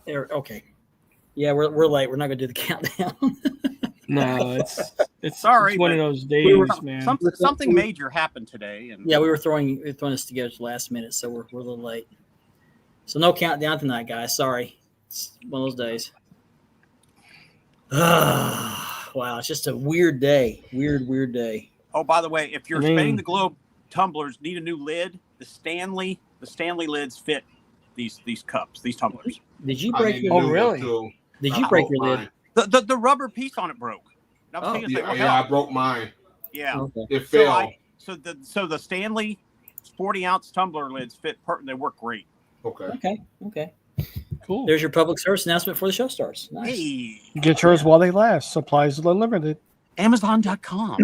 Okay. Yeah, we're late. We're not going to do the countdown. No, it's Sorry, one of but those days, man. Something major happened today, and yeah, we were throwing this together at the last minute, so we're a little late. So no countdown tonight, guys. Sorry, it's one of those days. Wow, it's just a weird day. Weird day. oh, by the way, if you're spinning the globe tumblers need a new lid, the Stanley lids fit these cups, these tumblers. Did you break your? Oh, really? Did you break your lid? The rubber piece on it broke. I broke mine. Yeah, okay. It fell. So the Stanley 40-ounce tumbler lids fit. They work great. Okay. Cool. There's your public service announcement before the show starts. Nice. Hey, get yours while they last. Supplies are limited. Amazon.com.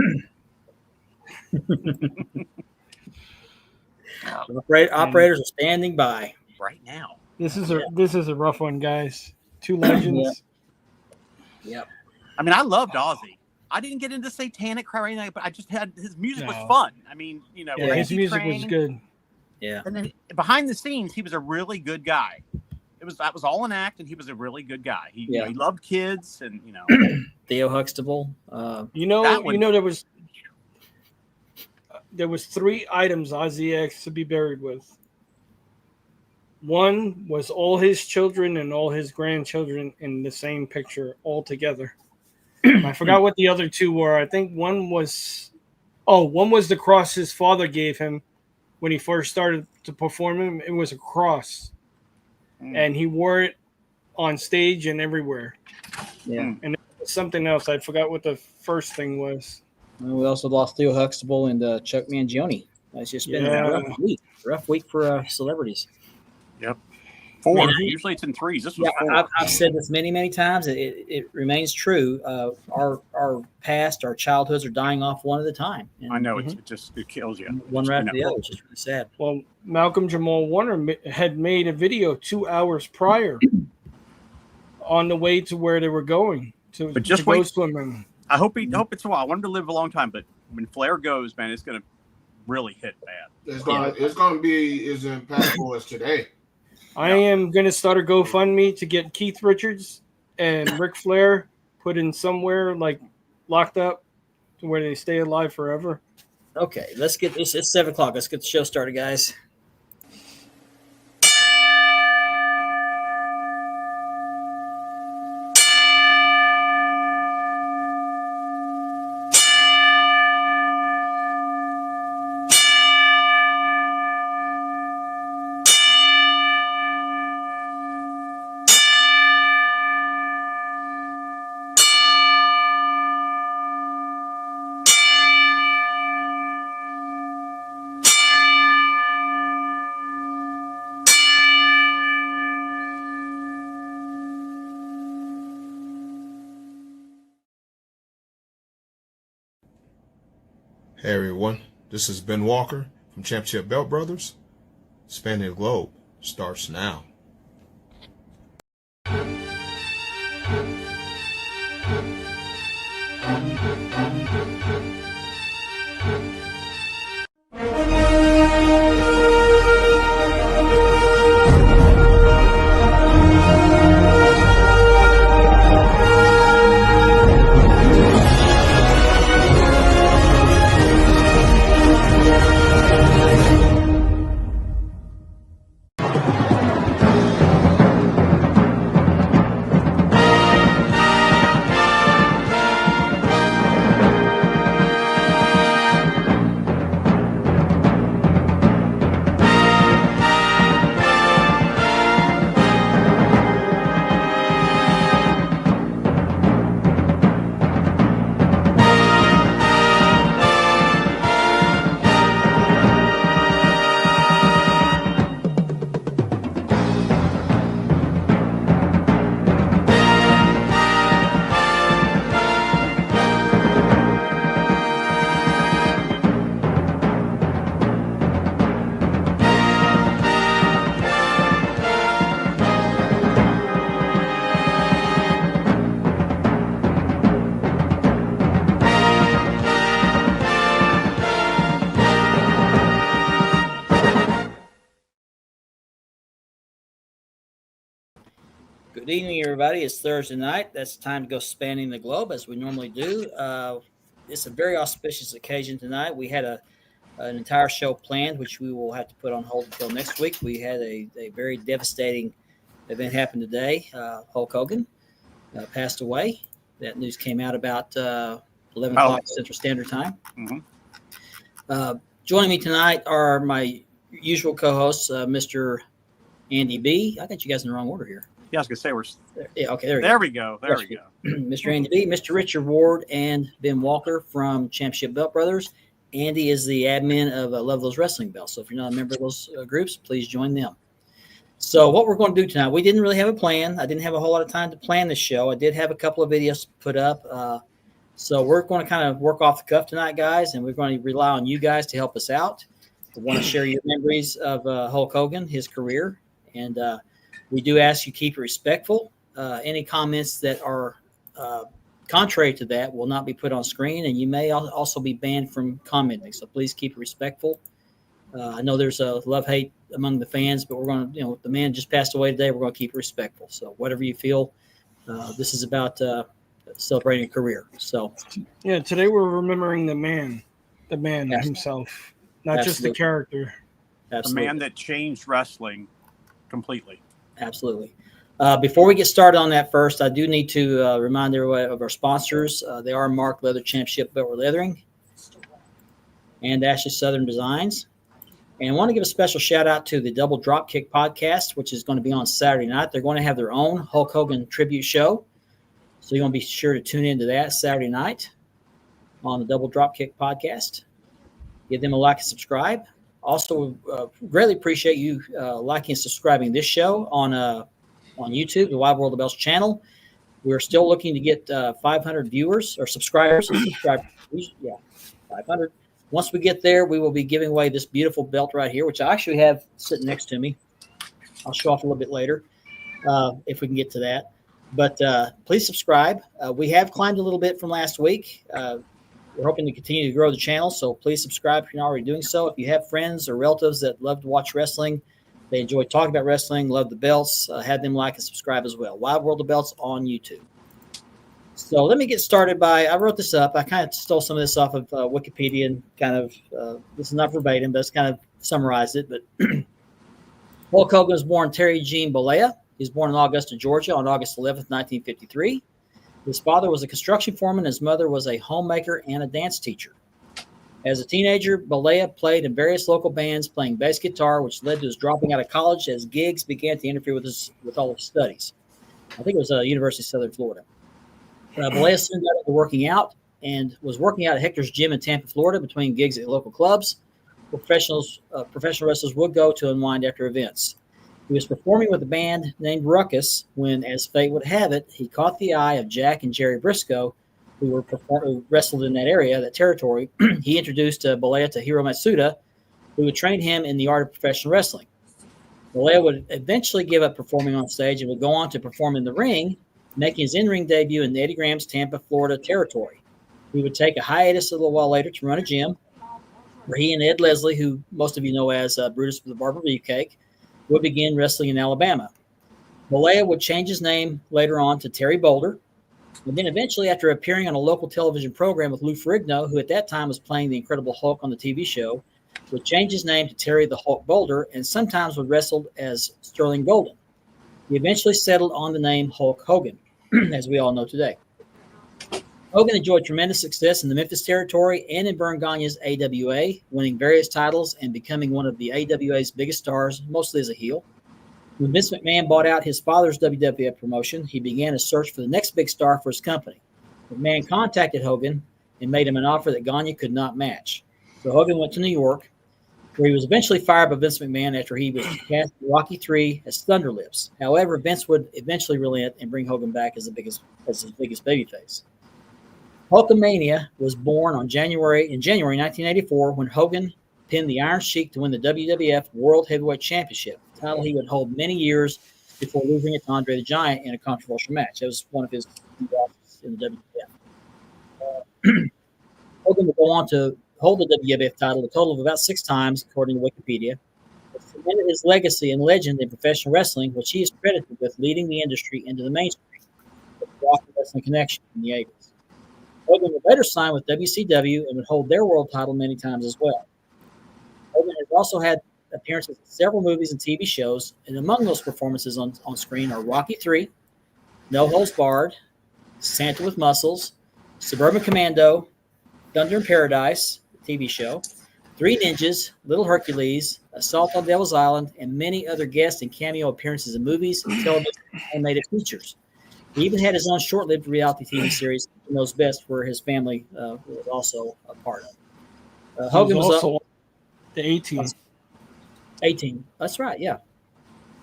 Operators are standing by right now. This is a rough one, guys. Two legends. Yep. I mean, I loved Ozzy. I didn't get into satanic crap or anything, but I just had his music was fun. I mean, his music was good. Yeah. And then behind the scenes, he was a really good guy. That was all an act, and he was a really good guy. He loved kids, and Theo Huxtable. There was 3 items Ozzy asked to be buried with. One was all his children and all his grandchildren in the same picture all together. I forgot what the other 2 were. I think one was the cross his father gave him when he first started to perform. It was a cross, and he wore it on stage and everywhere. Yeah, and something else. I forgot what the first thing was. We also lost Theo Huxtable and Chuck Mangione. It's just been a rough week for celebrities. Yep. 4. Usually it's in 3s. This was 4. I've said this many times. It remains true. Our past, our childhoods are dying off one at a time. And I know it kills you. One right after the other. It's just really sad. Well, Malcolm Jamal Warner had made a video 2 hours prior on the way to where they were going to go swimming. I hope it's a while. I want him to live a long time, but when Flair goes, man, it's going to really hit bad. It's going to be as impactful as today. I am going to start a GoFundMe to get Keith Richards and Ric Flair put in somewhere like locked up to where they stay alive forever. Okay, let's get this. It's 7:00. Let's get the show started, guys. Hey everyone, this is Ben Walker from Championship Belt Brothers. Spanning the Globe starts now. Good evening, everybody. It's Thursday night. That's time to go spanning the globe as we normally do. It's a very auspicious occasion tonight. We had an entire show planned, which we will have to put on hold until next week. We had a very devastating event happen today. Hulk Hogan passed away. That news came out about 11 o'clock Central Standard Time. Mm-hmm. Joining me tonight are my usual co-hosts, Mr. Andy B. I got you guys in the wrong order here. Yeah, I was gonna say we're. Yeah, okay, There we go. There we go. Mr. Andy B, Mr. Richard Ward, and Ben Walker from Championship Belt Brothers. Andy is the admin of Love Those Wrestling Belts. So if you're not a member of those groups, please join them. So what we're going to do tonight, we didn't really have a plan. I didn't have a whole lot of time to plan this show. I did have a couple of videos put up. So we're going to kind of work off the cuff tonight, guys, and we're going to rely on you guys to help us out. We want to share your memories of Hulk Hogan, his career, and we do ask you keep it respectful. Any comments that are contrary to that will not be put on screen, and you may also be banned from commenting. So please keep it respectful. I know there's a love-hate among the fans, but we're going to, the man just passed away today. We're going to keep it respectful. So whatever you feel, this is about celebrating a career. So yeah, today we're remembering the man himself, not just the character. Absolutely. The man that changed wrestling completely. Absolutely. Before we get started on that first, I do need to remind everybody of our sponsors. They are Mark Leather Championship Belt Leathering and Ashley Southern Designs. And I want to give a special shout out to the Double Dropkick podcast, which is going to be on Saturday night. They're going to have their own Hulk Hogan tribute show. So you're going to be sure to tune into that Saturday night on the Double Dropkick podcast. Give them a like and subscribe. Also, greatly appreciate you liking and subscribing this show on YouTube, the Wide World of Belts channel. We're still looking to get 500 viewers or subscribers. Yeah, 500. Once we get there, we will be giving away this beautiful belt right here, which I actually have sitting next to me. I'll show off a little bit later if we can get to that. But please subscribe. We have climbed a little bit from last week. We're hoping to continue to grow the channel, so please subscribe if you're not already doing so. If you have friends or relatives that love to watch wrestling, they enjoy talking about wrestling, love the belts, have them like and subscribe as well. Wide World of Belts on YouTube. So let me get started I wrote this up. I kind of stole some of this off of Wikipedia and kind of, this is not verbatim, but it's kind of summarized it. But Hulk Hogan was born Terry Gene Bollea. He was born in Augusta, Georgia on August 11th, 1953. His father was a construction foreman. His mother was a homemaker and a dance teacher. As a teenager, Bollea played in various local bands, playing bass guitar, which led to his dropping out of college as gigs began to interfere with all his studies. I think it was University of Southern Florida. Bollea soon got into working out and was working out at Hector's Gym in Tampa, Florida, between gigs at local clubs. Professional wrestlers would go to unwind after events. He was performing with a band named Ruckus when, as fate would have it, he caught the eye of Jack and Jerry Briscoe, who wrestled in that area, that territory. He introduced Bollea to Hiro Matsuda, who would train him in the art of professional wrestling. Bollea would eventually give up performing on stage and would go on to perform in the ring, making his in-ring debut in Eddie Graham's Tampa, Florida territory. He would take a hiatus a little while later to run a gym, where he and Ed Leslie, who most of you know as Brutus the Barber Beefcake, would begin wrestling in Alabama. Bollea would change his name later on to Terry Boulder, and then eventually, after appearing on a local television program with Lou Ferrigno, who at that time was playing the Incredible Hulk on the TV show, would change his name to Terry the Hulk Boulder and sometimes would wrestle as Sterling Golden. He eventually settled on the name Hulk Hogan, as we all know today. Hogan enjoyed tremendous success in the Memphis territory and in Vern Gagne's AWA, winning various titles and becoming one of the AWA's biggest stars, mostly as a heel. When Vince McMahon bought out his father's WWF promotion, he began a search for the next big star for his company. McMahon contacted Hogan and made him an offer that Gagne could not match. So Hogan went to New York, where he was eventually fired by Vince McMahon after he was cast in Rocky III as Thunder Lips. However, Vince would eventually relent and bring Hogan back as his biggest babyface. Hulkamania was born in January 1984 when Hogan pinned the Iron Sheik to win the WWF World Heavyweight Championship, a title he would hold many years before losing it to Andre the Giant in a controversial match. That was one of his losses in the WWF. Hogan would go on to hold the WWF title a total of about 6 times, according to Wikipedia. It cemented his legacy and legend in professional wrestling, which he is credited with leading the industry into the mainstream with the Rock and Wrestling Connection in the 80s. Hogan would later sign with WCW and would hold their world title many times as well. Hogan has also had appearances in several movies and TV shows, and among those performances on screen are Rocky III, No Holds Barred, Santa with Muscles, Suburban Commando, Thunder in Paradise, TV show, Three Ninjas, Little Hercules, Assault on Devil's Island, and many other guest and cameo appearances in movies, television, and animated features. He even had his own short-lived reality TV series, He Knows Best, where his family was also a part of. Hogan was also the 18. 18. That's right, yeah.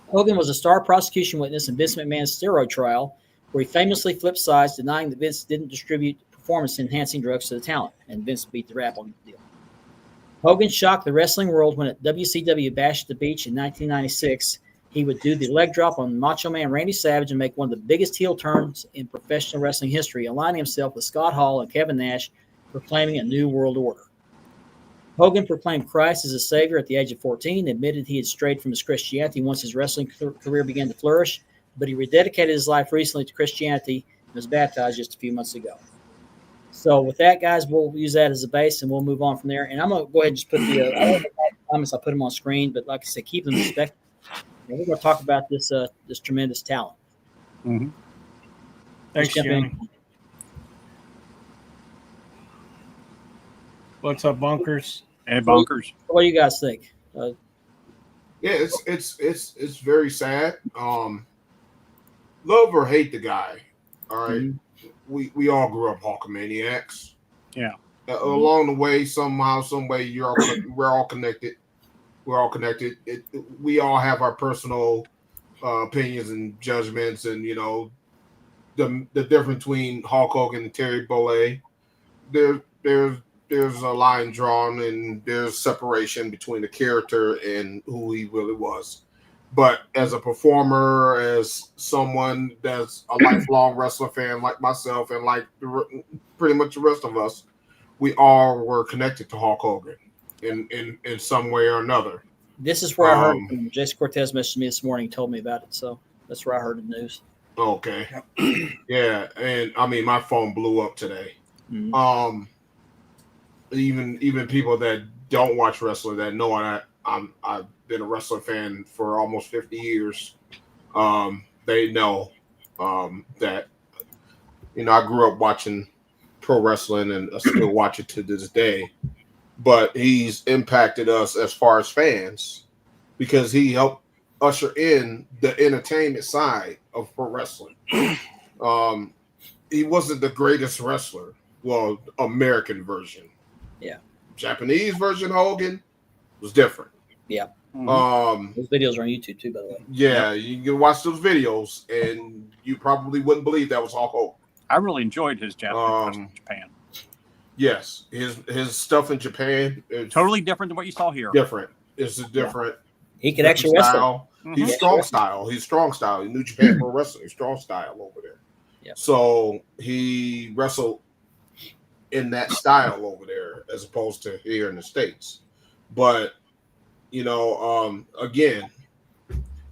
Hogan was a star prosecution witness in Vince McMahon's steroid trial, where he famously flipped sides, denying that Vince didn't distribute performance-enhancing drugs to the talent, and Vince beat the rap on the deal. Hogan shocked the wrestling world when at WCW Bash at the Beach in 1996, he would do the leg drop on Macho Man Randy Savage and make one of the biggest heel turns in professional wrestling history, aligning himself with Scott Hall and Kevin Nash, proclaiming a new world order. Hogan proclaimed Christ as a savior at the age of 14, admitted he had strayed from his Christianity once his wrestling career began to flourish, but he rededicated his life recently to Christianity and was baptized just a few months ago. So with that, guys, we'll use that as a base, and we'll move on from there. And I'm going to go ahead and just put the comments. I put them on screen, but like I said, keep them respectful. And we're going to talk about this tremendous talent. Mm-hmm. Thanks, Jimmy. What's up, Bunkers? Hey, Bunkers. What do you guys think? Yeah, it's very sad. Love or hate the guy. All right. Mhm. We all grew up Hulkamaniacs. Yeah. Along the way, somehow, some way, we're all connected. We're all connected. We all have our personal opinions and judgments, and the difference between Hulk Hogan and Terry Bollea. There's a line drawn, and there's separation between the character and who he really was. But as a performer, as someone that's a lifelong wrestler fan like myself and like pretty much the rest of us, we all were connected to Hulk Hogan in some way or another. This is where I heard from Jason Cortez messaged me this morning and told me about it. So that's where I heard the news. Okay. Yeah, and I mean my phone blew up today. Mm-hmm. Even people that don't watch wrestling that know I've been a wrestling fan for almost 50 years. They know that I grew up watching pro wrestling and I still watch it to this day. But he's impacted us as far as fans because he helped usher in the entertainment side of pro wrestling. He wasn't the greatest wrestler. Well, American version. Yeah. Japanese version Hogan was different. Yeah. Mm-hmm. Those videos are on YouTube too, by the way. Yeah, you can watch those videos and you probably wouldn't believe that was Hulk Hogan. I really enjoyed his Japanese in Japan. Yes, his stuff in Japan is Totally different than what you saw here. different. It's a different. He could actually wrestle. Mm-hmm. He's strong style. He's strong style. New Japan Pro Wrestling. Strong style over there. Yep. So he wrestled in that style over there as opposed to here in the States. But again,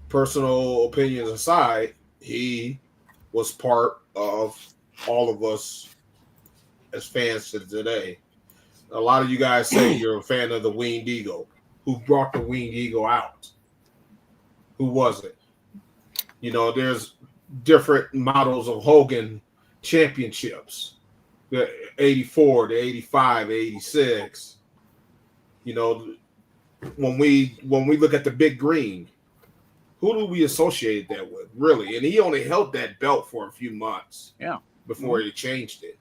personal opinions aside, he was part of all of us as fans to today. A lot of you guys say you're a fan of the Winged Eagle. Who brought the Winged Eagle out? Who was it? There's different models of Hogan championships. The 84, the 85, 86. When we look at the Big Green, who do we associate that with, really? And he only held that belt for a few months before he changed it.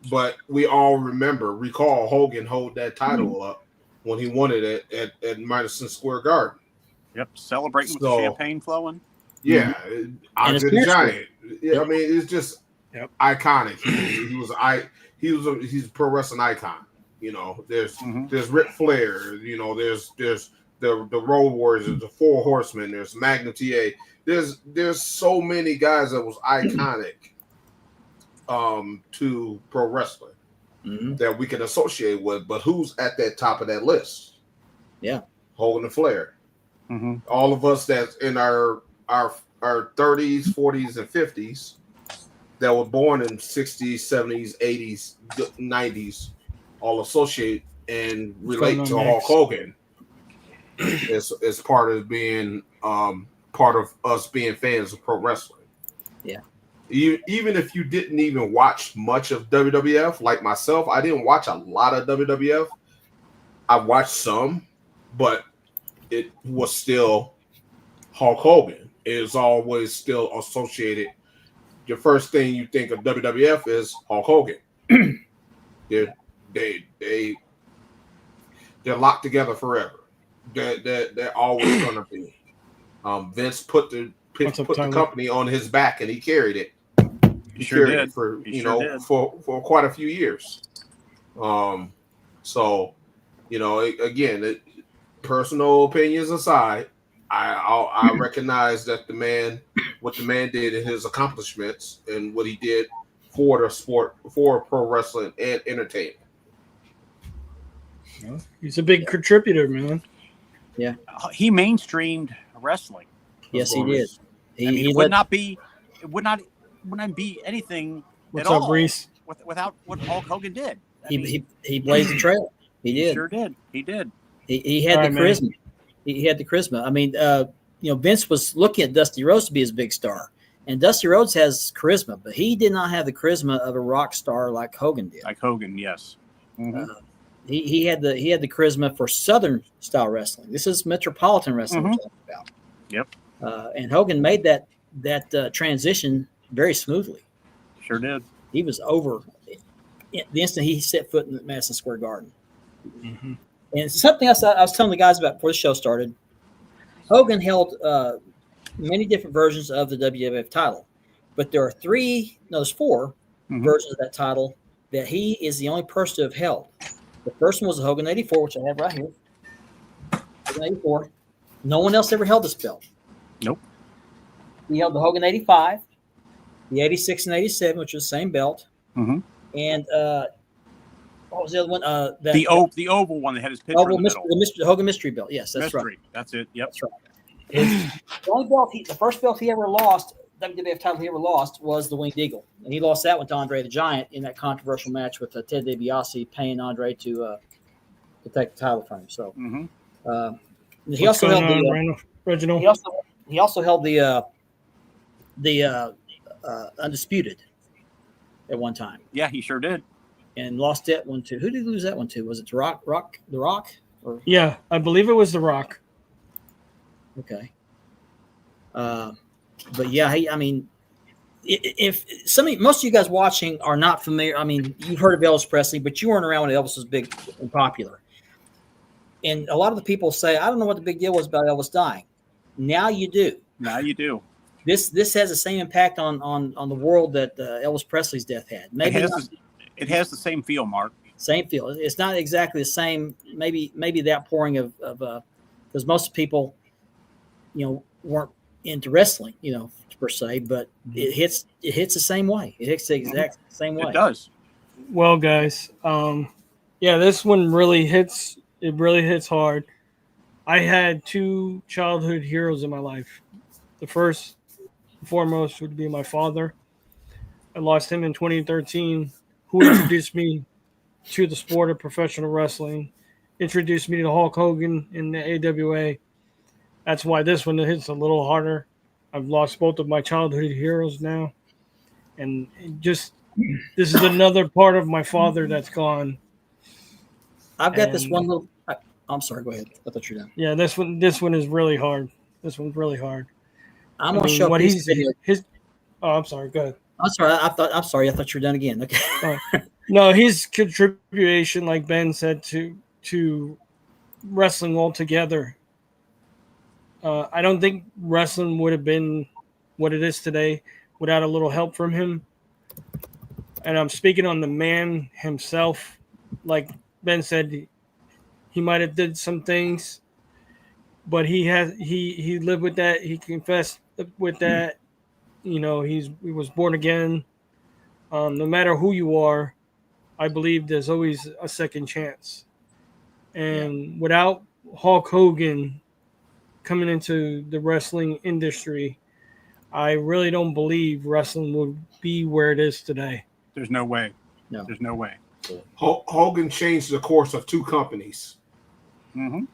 But we all recall Hogan hold that title up when he won it at Madison Square Garden. Yep, celebrating with the champagne flowing. Yeah, Andre the Giant. Yeah, I mean, it's just iconic. He's a pro wrestling icon. There's Ric Flair. There's the Road Warriors. There's the Four Horsemen. There's Magnum TA. There's so many guys that was iconic to pro wrestling that we can associate with. But who's at that top of that list? Yeah, Hogan and Flair. Mm-hmm. All of us that's in our 30s, 40s, and 50s that were born in 60s, 70s, 80s, 90s, all associate and What's going relate on, to Max? Hulk Hogan as part of being part of us being fans of pro wrestling. Yeah. Even if you didn't even watch much of WWF, like myself, I didn't watch a lot of WWF. I watched some, but it was still Hulk Hogan. It is always still associated. Your first thing you think of WWF is Hulk Hogan. They're locked together forever. They're always gonna be. Vince put the company on his back and he carried it. He sure carried did. it for Did. for quite a few years. So again, personal opinions aside, I recognize that what the man did in his accomplishments and what he did for the sport, for pro wrestling and entertainment. He's a big contributor, man. Yeah. He mainstreamed wrestling. Yes, he did. It would not be anything What's at up, all Reese? without what Hulk Hogan did. He blazed the trail. He sure did. He did. He had the charisma. He had the charisma. I mean, Vince was looking at Dusty Rhodes to be his big star, and Dusty Rhodes has charisma, but he did not have the charisma of a rock star like Hogan did. Like Hogan, yes. Mm-hmm. He had the charisma for Southern style wrestling. This is metropolitan wrestling we're talking about. Yep. And Hogan made that transition very smoothly. Sure did. He was over the instant he set foot in Madison Square Garden. Mm-hmm. And something else I was telling the guys about before the show started. Hogan held many different versions of the WWF title, but there's four versions of that title that he is the only person to have held. The first one was the Hogan 84, which I have right here. Hogan 84. No one else ever held this belt. Nope. He held the Hogan 85, the 86 and 87, which was the same belt. Mm-hmm. And what was the other one? The oval one that had his picture in the middle. The Hogan Mystery Belt. Yes, that's right. That's it. Yep. That's right. The only belt the first belt he ever lost, WWF title he ever lost, was the Winged Eagle, and he lost that one to Andre the Giant in that controversial match with Ted DiBiase paying Andre to take the title from him. So he also held Reginald. He also held the Undisputed at one time. Yeah, he sure did. And lost that one to who did he lose that one to? Was it The Rock? Or yeah, I believe it was The Rock. Okay. But yeah, if most of you guys watching are not familiar, I mean, you've heard of Elvis Presley, but you weren't around when Elvis was big and popular. And a lot of the people say, I don't know what the big deal was about Elvis dying. Now you do. Now you do. This has the same impact on the world that Elvis Presley's death had. Maybe it has the same feel, Mark. Same feel. It's not exactly the same. Maybe the outpouring of because most people, weren't into wrestling, per se, but it hits the same way. It hits the exact same way. It does. Well, guys, this one really hits. It really hits hard. I had two childhood heroes in my life. The first and foremost would be my father. I lost him in 2013, who introduced me to the sport of professional wrestling, introduced me to Hulk Hogan in the AWA. That's why this one hits a little harder. I've lost both of my childhood heroes now. And this is another part of my father that's gone. I've got this one little I'm sorry, go ahead. I thought you were done. Yeah, this one is really hard. This one's really hard. I'm gonna show what he's I'm sorry, go ahead. I'm sorry, I thought you were done again. Okay. No, his contribution, like Ben said, to wrestling altogether. I don't think wrestling would have been what it is today without a little help from him. And I'm speaking on the man himself. Like Ben said, he might have did some things, but he lived with that. He confessed with that. He was born again. No matter who you are, I believe there's always a second chance. And without Hulk Hogan coming into the wrestling industry, I really don't believe wrestling would be where it is today. There's no way. No. There's no way. Hogan changed the course of two companies. Mm-hmm.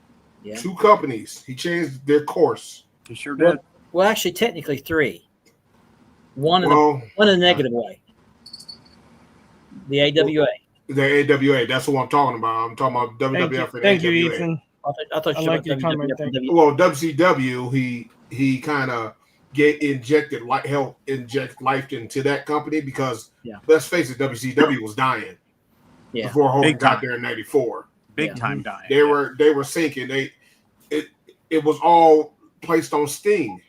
Yeah. Two companies. He changed their course. He sure did. Well, actually, technically 3. One in Well, a negative way. The AWA. The AWA. That's what I'm talking about. I'm talking about WWF and Thank you, AWA. Ethan. I thought I you like were your comment. WWF. Thank you. Well, WCW, he kind of helped inject life into that company because let's face it, WCW was dying before Hogan got there in '94. Big time dying. They were sinking. It was all placed on Sting.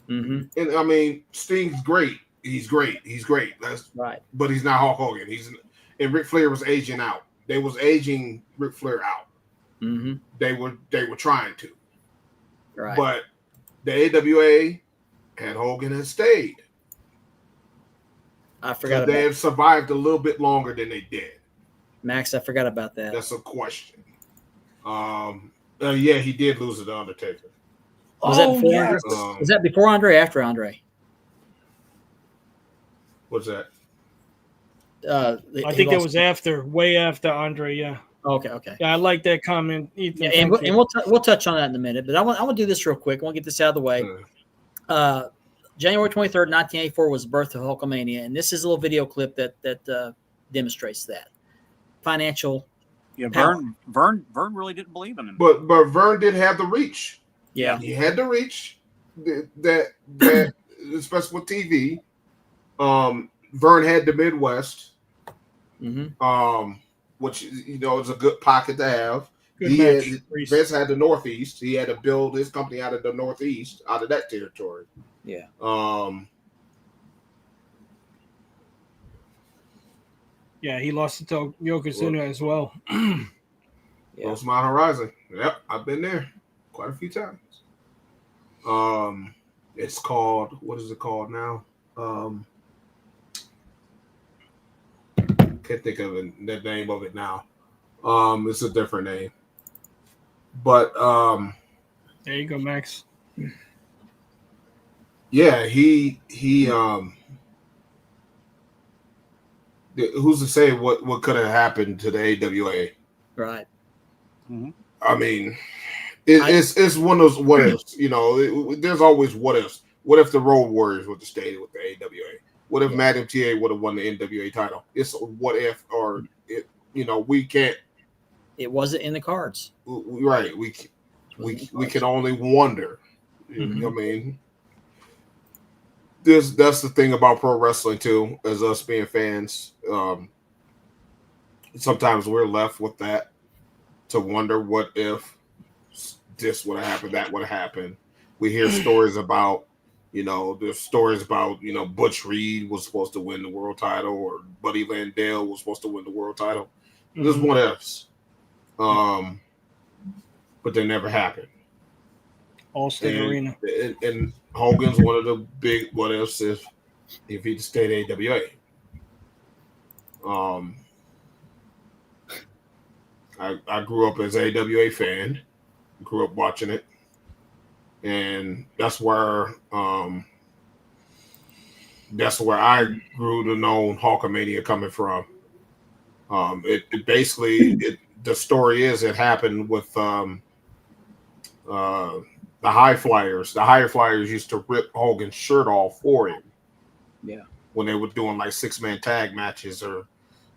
Mm-hmm. And I mean, Sting's great. He's great. That's right. But he's not Hulk Hogan. And Ric Flair was aging out. They was aging Ric Flair out. Mm-hmm. They were trying to. Right. But the AWA had Hogan and stayed. I forgot. They have survived a little bit longer than they did. Max, I forgot about that. That's a question. Yeah, he did lose to the Undertaker. Was that before Andre? Was that before Andre or after Andre? What's that? I think that was after, way after Andre. Yeah. Okay. Yeah, I like that comment, Ethan. Yeah, and we'll touch on that in a minute. But I want to do this real quick. I want to get this out of the way. January 23rd, 1984 was the birth of Hulkamania, and this is a little video clip that demonstrates that financial. Yeah, Vern really didn't believe in him. But Vern did have the reach. Yeah, he had the reach. That especially with TV. Vern had the Midwest. Mm-hmm. Which is a good pocket to have. Vince had the Northeast. He had to build his company out of the Northeast, out of that territory. Yeah. Yeah, he lost to Yokozuna as well. Lost my horizon. Yep, I've been there quite a few times. It's called, what is it called now? Can't think of the name of it now. It's a different name. But there you go, Max. Yeah, he who's to say what could have happened to the AWA? Right. Mm-hmm. I mean, it's one of those what ifs. There's always what ifs. What if the Road Warriors would have stayed with the AWA? What if Matt MTA would have won the NWA title? It's a what if, or we can't. It wasn't in the cards. Right. We can only wonder. Mm-hmm. I mean, that's the thing about pro wrestling too, as us being fans. Sometimes we're left with that to wonder what if this would have happened, that would have happened. We hear stories about, there's stories about, Butch Reed was supposed to win the world title, or Buddy Landale was supposed to win the world title. Mm-hmm. There's what ifs. But they never happened. All-State Arena. And Hogan's one of the big what ifs if he'd stayed AWA. I grew up as an AWA fan, grew up watching it, and that's where I grew to know Hulkamania coming from. It basically the story is it happened with the High Flyers. The High Flyers used to rip Hogan's shirt off for him. Yeah. When they were doing like 6-man tag matches, or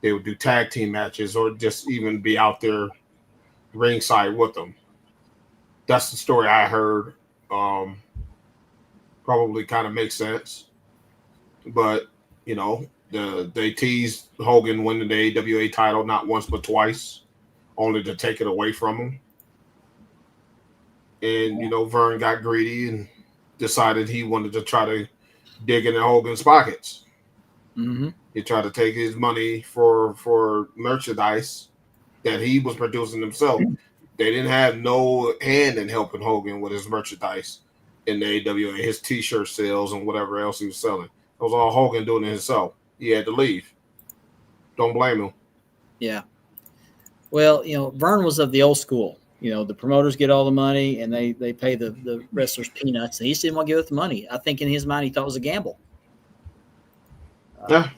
they would do tag team matches, or just even be out there ringside with them. That's the story I heard. Probably kind of makes sense. But, they teased Hogan winning the AWA title not once but twice, only to take it away from him. And, Vern got greedy and decided he wanted to try to dig into Hogan's pockets. Mm-hmm. He tried to take his money for merchandise that he was producing himself. They didn't have no hand in helping Hogan with his merchandise in the AWA, his T-shirt sales and whatever else he was selling. It was all Hogan doing it himself. He had to leave. Don't blame him. Yeah. Well, Vern was of the old school. The promoters get all the money, and they pay the wrestlers peanuts. And he just didn't want to give up the money. I think in his mind he thought it was a gamble. Yeah.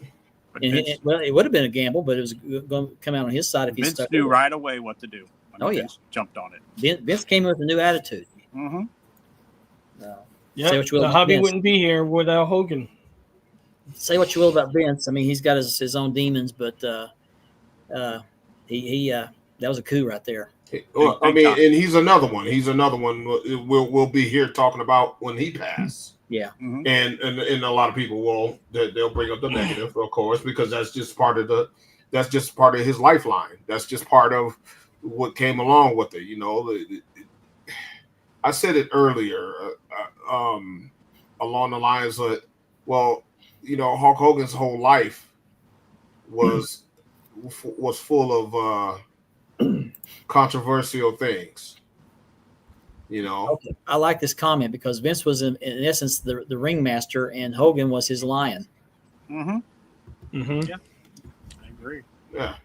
It would have been a gamble, but it was going to come out on his side if he Vince stuck. knew right away what to do. Vince jumped on it. Vince came with a new attitude. Mm-hmm. Yeah, the hobby wouldn't be here without Hogan. Say what you will about Vince. I mean, he's got his own demons, but he that was a coup right there. Well, I mean, and he's another one. We'll be here talking about when he passed. Yeah, mm-hmm. and a lot of people they'll bring up the negative, of course, because that's just part of his lifeline. That's just part of what came along with it. I said it earlier, along the lines of, Hulk Hogan's whole life was full of controversial things. Okay. I like this comment because Vince was in essence the ringmaster, and Hogan was his lion. Mm-hmm. Mm-hmm. Yeah, I agree. Yeah.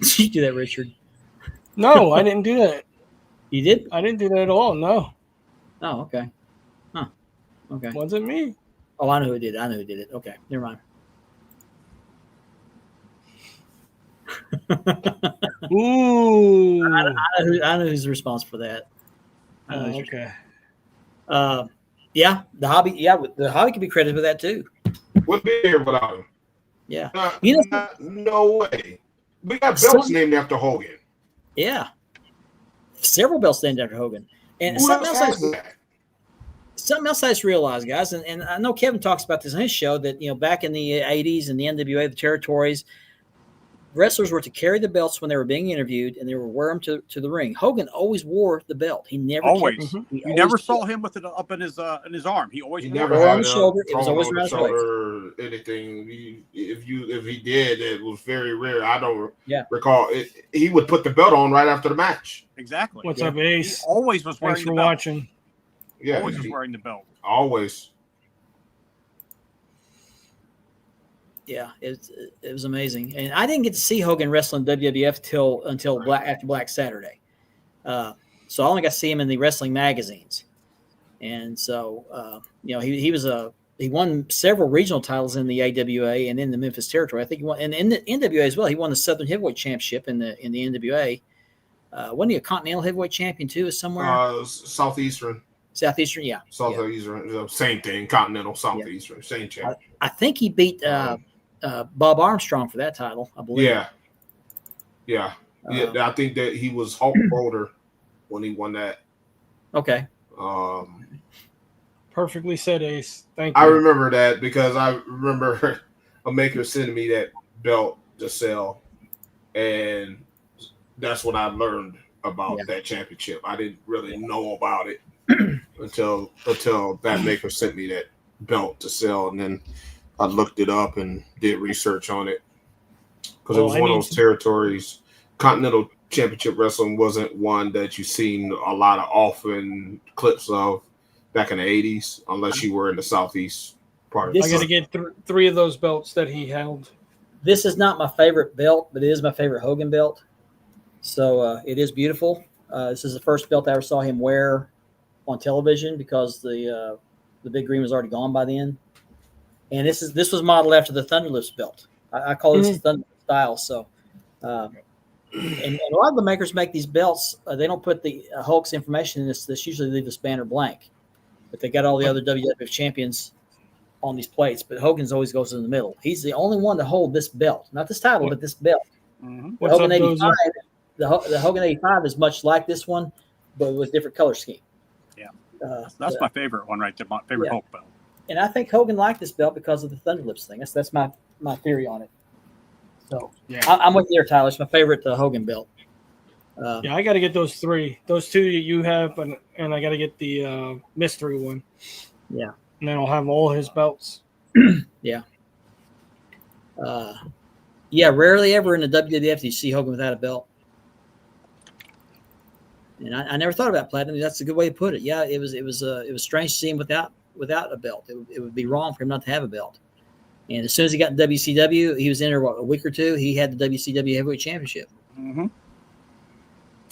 Did you do that, Richard? No, I didn't do that. You did? I didn't do that at all. No. Oh, okay. Huh. Okay. Wasn't me. Oh, I know who did it. Okay, never mind. Ooh. I know who's responsible for that. Okay. Yeah, the hobby. Yeah, the hobby can be credited with that too. We'll be here without him. Yeah. No way. We got belts named after Hogan. Yeah. Several belts named after Hogan. And something else I just realized, guys, and I know Kevin talks about this on his show, that back in the 80s and the NWA, the territories, wrestlers were to carry the belts when they were being interviewed, and they were wear them to the ring. Hogan always wore the belt. He never always. You never saw him with it up in his arm. He always never had on the shoulder. It was always around his shoulder. Anything. If he did, it was very rare. I don't recall. He would put the belt on right after the match. Exactly. What's up, Ace? He always was wearing. Thanks for the belt. watching. Yeah, always was wearing the belt. Always. Yeah, it was amazing, and I didn't get to see Hogan wrestle in WWF until after Black Saturday, so I only got to see him in the wrestling magazines, and so he won several regional titles in the AWA and in the Memphis territory. I think he won, and in the NWA as well. He won the Southern Heavyweight Championship in the NWA. Wasn't he a Continental Heavyweight Champion too? Somewhere Southeastern, yeah, Southeastern, same thing. Continental, Southeastern, same champion. I think he beat Bob Armstrong for that title, I believe. Yeah. I think that he was Hulk Hogan when he won that. Okay. Perfectly said, Ace. Thank you. I remember that because I remember a maker sending me that belt to sell, and that's when I learned about that championship. I didn't really know about it until that maker sent me that belt to sell, and then I looked it up and did research on it because it was one of those territories. Continental Championship Wrestling wasn't one that you seen a lot of often clips of back in the 80s, unless you were in the Southeast part of I got to get three of those belts that he held. This is not my favorite belt, but it is my favorite Hogan belt. So it is beautiful. This is the first belt I ever saw him wear on television because the Big Green was already gone by then. And this was modeled after the Thunderlips belt. I call this the Thunderlips style. So, and a lot of the makers make these belts. They don't put the Hulk's information in this. This usually leave this banner blank, but they got all the other WWF champions on these plates. But Hogan's always goes in the middle. He's the only one to hold this belt, not this title, but this belt. Mm-hmm. The Hogan 85. The Hogan 85 is much like this one, but with different color scheme. Yeah, that's my favorite one right there. My favorite Hulk belt. And I think Hogan liked this belt because of the Thunderlips thing. That's my theory on it. So I'm with you there, Tyler. It's my favorite Hogan belt. I got to get those three. Those two that you have, and I got to get the mystery one. Yeah. And then I'll have all his belts. Yeah. Rarely ever in the WWF do you see Hogan without a belt. And I never thought about platinum. That's a good way to put it. Yeah, it was strange to see him without a belt. It would be wrong for him not to have a belt. And as soon as he got in WCW, he was in there a week or two. He had the WCW Heavyweight Championship. Mm-hmm.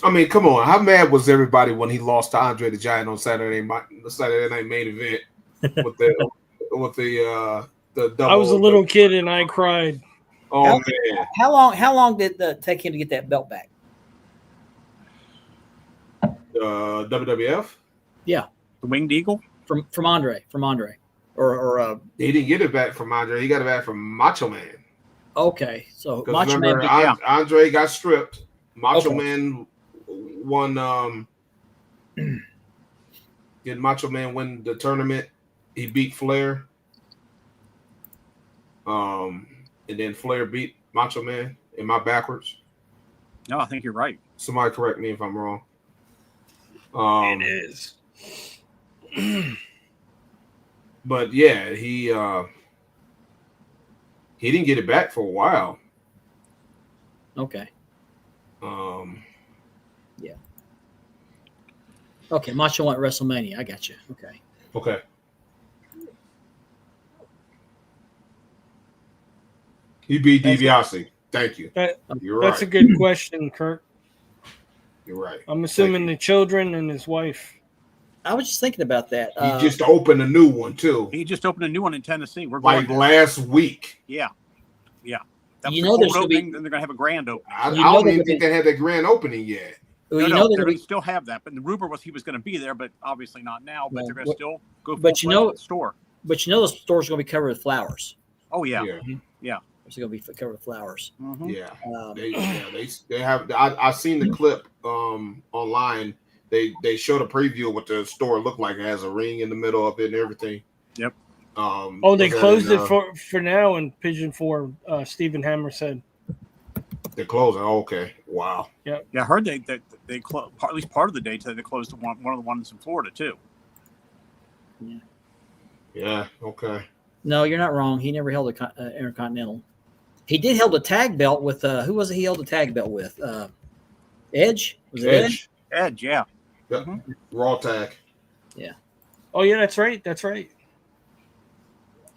I mean, come on. How mad was everybody when he lost to Andre the Giant on Saturday Night Main Event with the double? I was a little kid and I cried. Oh man! How long did it take him to get that belt back? WWF? Yeah, The Winged Eagle? from Andre, or He didn't get it back from Andre. He got it back from Macho Man. okay. So Because Macho remember, Man. Andre got stripped. Macho Okay. Man won. Did Macho Man win the tournament? He beat Flair. And then Flair beat Macho Man. Am I backwards? No, I think you're right. Somebody correct me if I'm wrong. It is. But yeah, he didn't get it back for a while. Okay. Yeah. Okay. Macho won at WrestleMania. I got you. Okay. Okay. He beat DiBiase. Thank you. You're That's right. a good question, Kurt. You're right. I'm assuming the children and his wife. I was just thinking about that. He just opened a new one too. He just opened a new one in Tennessee. We're Like going last week. Yeah. That You was know the there's cold gonna be- opening, and they're going to have a grand opening. I You don't know even they're think they had the grand opening yet. Well, you no, know they're they're going to still have that, but the rumor was he was going to be there, but obviously not now. But No, they're going to still go. but you full-fledged know- with the store. but you know the store's going to be covered with flowers. Oh yeah. It's going to be covered with flowers. Mm-hmm. Yeah. Um, They have. I seen the clip online. They showed a preview of what the store looked like. It has a ring in the middle of it and everything. Yep. Oh, they closed it for now in Pigeon 4. Stephen Hammer said. They're closing. Oh, okay. Wow. Yeah, I heard they closed at least part of the day today. They closed one of the ones in Florida too. Yeah. Okay. no, you're not wrong. He never held a Intercontinental. He did hold a tag belt with who was it? He held a tag belt with Edge. Was it Edge? Edge, yeah. Yep. Mhm. Raw tag. Oh yeah, that's right. That's right.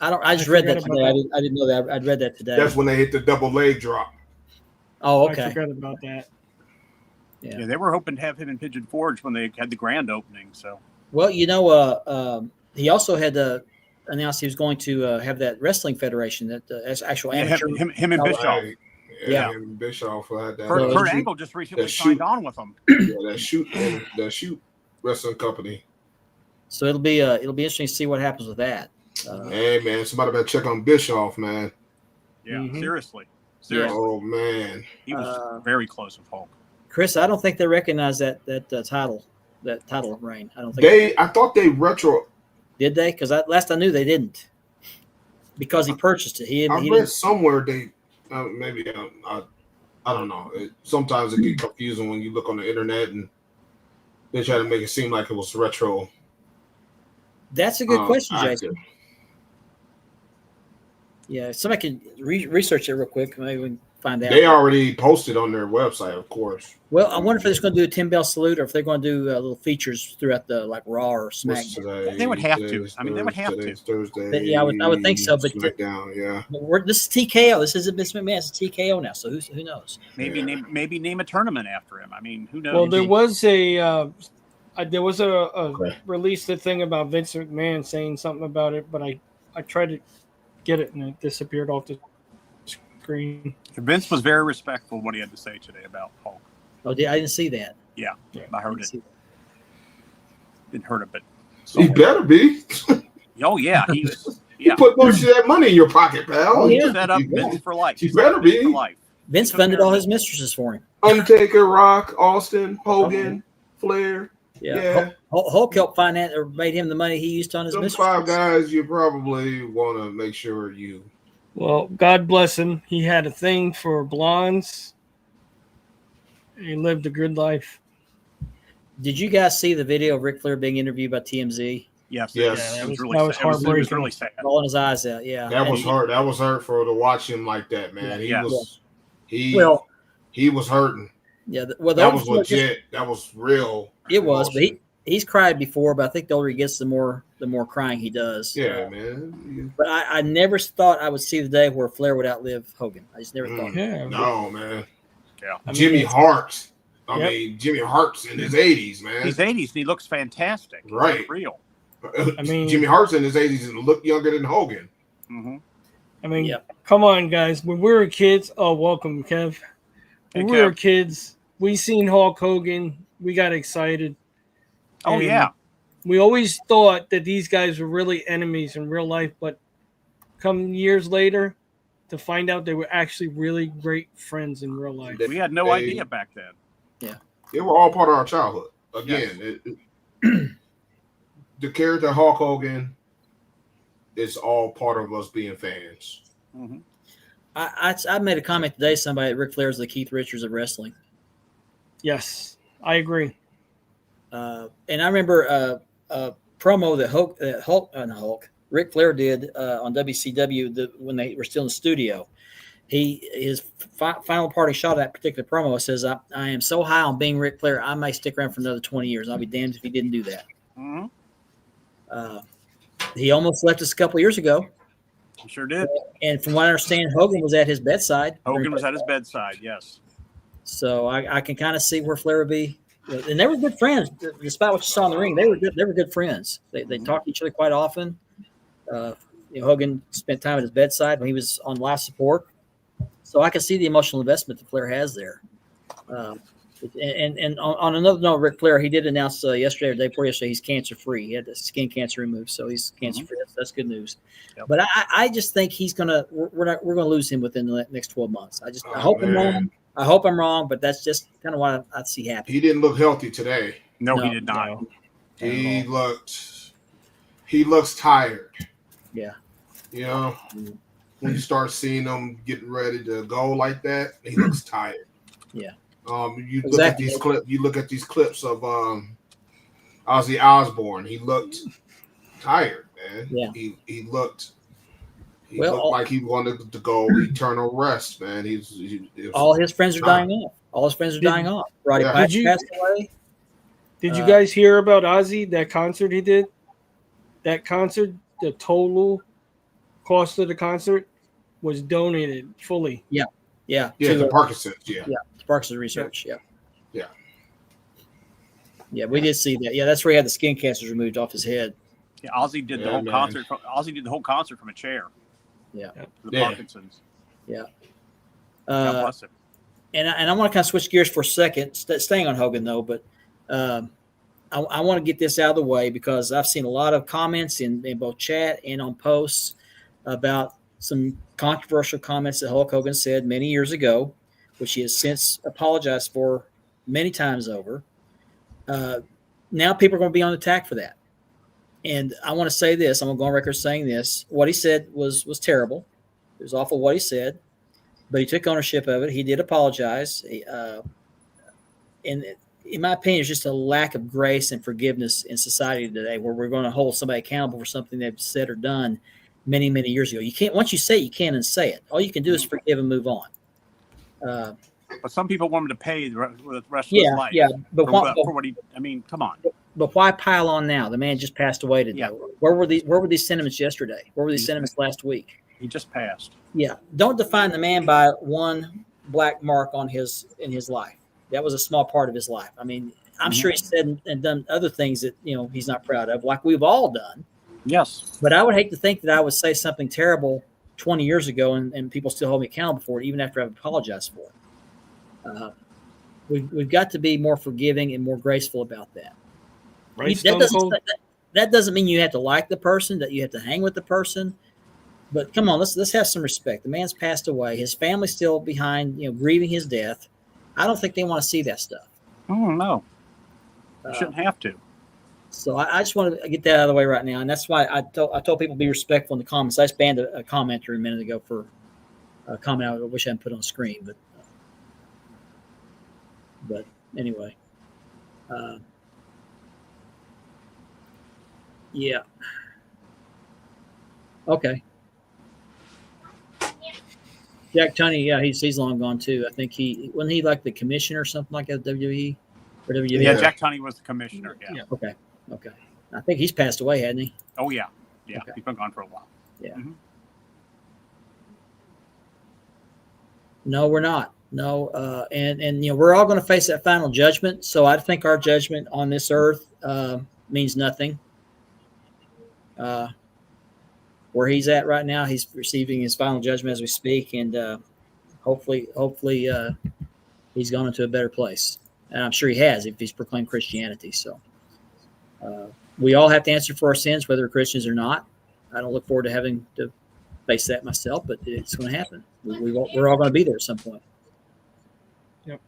I just read that forgot today. about I didn't know that. I'd read that today. That's when they hit the double leg drop. Oh, I okay. forgot about that. Yeah, they were hoping to have him in Pigeon Forge when they had the grand opening. So Well, he also had announced he was going to have that wrestling federation, that actual yeah, amateur. him and Bischoff. Right. Yeah. And Bischoff had that. Kurt Angle just recently that signed shoot. on with them. Yeah, that shoot wrestling company. So it'll be interesting to see what happens with that. Hey man, somebody better check on Bischoff, man. Yeah, Mhm. seriously. Oh man. He was very close with Hulk. Chris, I don't think they recognize that title reign. I don't think I thought they retro. did they? Because last I knew they didn't, because he purchased it. He I read didn't. somewhere they maybe I don't know. Sometimes it get confusing when you look on the internet and they try to make it seem like it was retro. That's a good question, active. Jason. Yeah, somebody can research it real quick. Maybe we can find out. They already posted on their website, of course. Well, I wonder if they're just going to do a 10 bell salute, or if they're going to do little features throughout the Raw or What's SmackDown. today? They would have to. Today's I mean, they would have to. Today's Thursday. Yeah, I would think so, but- SmackDown, yeah. This is TKO. This isn't Vince McMahon. It's TKO now. So who knows? Maybe name a tournament after him. I mean, who knows? Well, there was a Okay. released a thing about Vince McMahon saying something about it, but I tried to get it and it disappeared off the screen. Vince was very respectful of what he had to say today about Hulk. Oh, I didn't see that. Yeah, I heard it. Didn't hurt it, but He better be. oh yeah, he was. You Yeah, put most of that money in your pocket, pal. Oh, he yeah. set up You Vince for life. You He set up better Vince be. for life. Vince Took funded care all of his it. mistresses for him. Undertaker, Rock, Austin, Hogan, Flair. Yeah. Yeah. Hulk helped finance or made him the money he used on his Some mistresses. five guys you probably want to make sure you. Well, God bless him. He had a thing for blondes. He lived a good life. Did you guys see the video of Ric Flair being interviewed by TMZ? Yes, Yes. it was that really was sad. It was heartbreaking. really sad. Bawling his eyes out. Yeah. That And was hurt. That was hurtful to watch him like that, man. He Yeah. was. Well, He was hurting. yeah. That was legit. That was real. It was, but emotion. he's cried before, but I think the older he gets, the more crying he does. Yeah, man. But I never thought I would see the day where Flair would outlive Hogan. I just never thought. Yeah. No, man. Yeah. Jimmy Hart. Yep. Jimmy Hart's in his 80s, man. He's 80s and he looks fantastic. Right. He's real. Jimmy Hart's in his 80s and look younger than Hogan. Mm-hmm. I mean, come on, guys. When we were kids, welcome, Kev. When we were kids, we seen Hulk Hogan. We got excited. Oh, yeah. We always thought that these guys were really enemies in real life, but come years later, to find out they were actually really great friends in real life. We had no idea back then. Yeah. They were all part of our childhood. Again, the character Hulk Hogan is all part of us being fans. Mm-hmm. I made a comment today. Somebody, Ric Flair is the Keith Richards of wrestling. Yes, I agree. And I remember a promo that Ric Flair did on WCW when they were still in the studio. His final party shot of that particular promo says, I am so high on being Ric Flair, I may stick around for another 20 years. I'll be damned if he didn't do that. Mm-hmm. He almost left us a couple of years ago. He sure did. And from what I understand, Hogan was at his bedside. Hogan was at his bedside, yes. So I can kind of see where Flair would be. And they were good friends, despite what you saw in the ring. They were good. They were good friends. They talked to each other quite often. Hogan spent time at his bedside when he was on life support. So I can see the emotional investment that Flair has there. And on another note, Ric Flair, he did announce yesterday or the day before yesterday he's cancer free. He had the skin cancer removed, so he's cancer free. That's good news. Yep. But I just think we're gonna lose him within the next 12 months. I hope I'm wrong. I hope I'm wrong, but that's just kind of what I see happening. He didn't look healthy today. No, he did not. No. He looks tired. Yeah. When you start seeing him getting ready to go like that, he looks tired. Yeah. You look at these clips. You look at these clips of Ozzy Osbourne. He looked tired, man. Yeah. He looked like he wanted to go eternal rest, man. All his friends are dying off. All his friends are dying off. Roddy Piper passed away. Did you guys hear about Ozzy, that concert he did? That concert, the total cost of the concert was donated fully. Yeah. Yeah. To Parkinson's. Yeah. Yeah. To Parkinson's research. Yeah. Yeah. Yeah. We did see that. Yeah. That's where he had the skin cancers removed off his head. Yeah. Ozzy did the whole concert. Ozzy did the whole concert from a chair. Yeah. For the Parkinson's. Yeah. God bless him. And I want to kind of switch gears for a second, staying on Hogan though, but I want to get this out of the way because I've seen a lot of comments in both chat and on posts about some controversial comments that Hulk Hogan said many years ago, which he has since apologized for many times over. Now people are going to be on attack for that. And I want to say this. I'm going to go on record saying this. What he said was terrible. It was awful what he said, but he took ownership of it. He did apologize. And in my opinion, it's just a lack of grace and forgiveness in society today where we're going to hold somebody accountable for something they've said or done many, many years ago. You can't, once you say it, you can't unsay it. All you can do is forgive and move on. But some people want him to pay the rest of his life. Yeah, but for what he, I mean, come on. But why pile on now? The man just passed away today. Yeah. Where were these sentiments yesterday? Where were these sentiments last week? He just passed. Yeah. Don't define the man by one black mark in his life. That was a small part of his life. I mean, I'm sure he said and done other things that, he's not proud of, like we've all done. Yes. But I would hate to think that I would say something terrible 20 years ago and people still hold me accountable for it, even after I've apologized for it. We've got to be more forgiving and more graceful about that. Right, that doesn't mean you have to like the person, that you have to hang with the person. But come on, let's have some respect. The man's passed away. His family's still behind, grieving his death. I don't think they want to see that stuff. Oh, no. You shouldn't have to. So I just want to get that out of the way right now. And that's why I told people to be respectful in the comments. I just banned a commenter a minute ago for a comment I wish I hadn't put on screen. But anyway. Yeah. Okay. Jack Tunney, yeah, he's long gone too. I think wasn't he like the commissioner or something like that at WWE? Or WWF? Yeah, Jack Tunney was the commissioner. Yeah. Okay. I think he's passed away, hasn't he? Oh yeah. Okay. He's been gone for a while. Yeah. Mm-hmm. No, we're not. No, and we're all going to face that final judgment. So I think our judgment on this earth means nothing. Where he's at right now, he's receiving his final judgment as we speak, and hopefully, he's gone into a better place. And I'm sure he has if he's proclaimed Christianity. So we all have to answer for our sins, whether we're Christians or not. I don't look forward to having to face that myself, but it's going to happen. We're all going to be there at some point. Yep.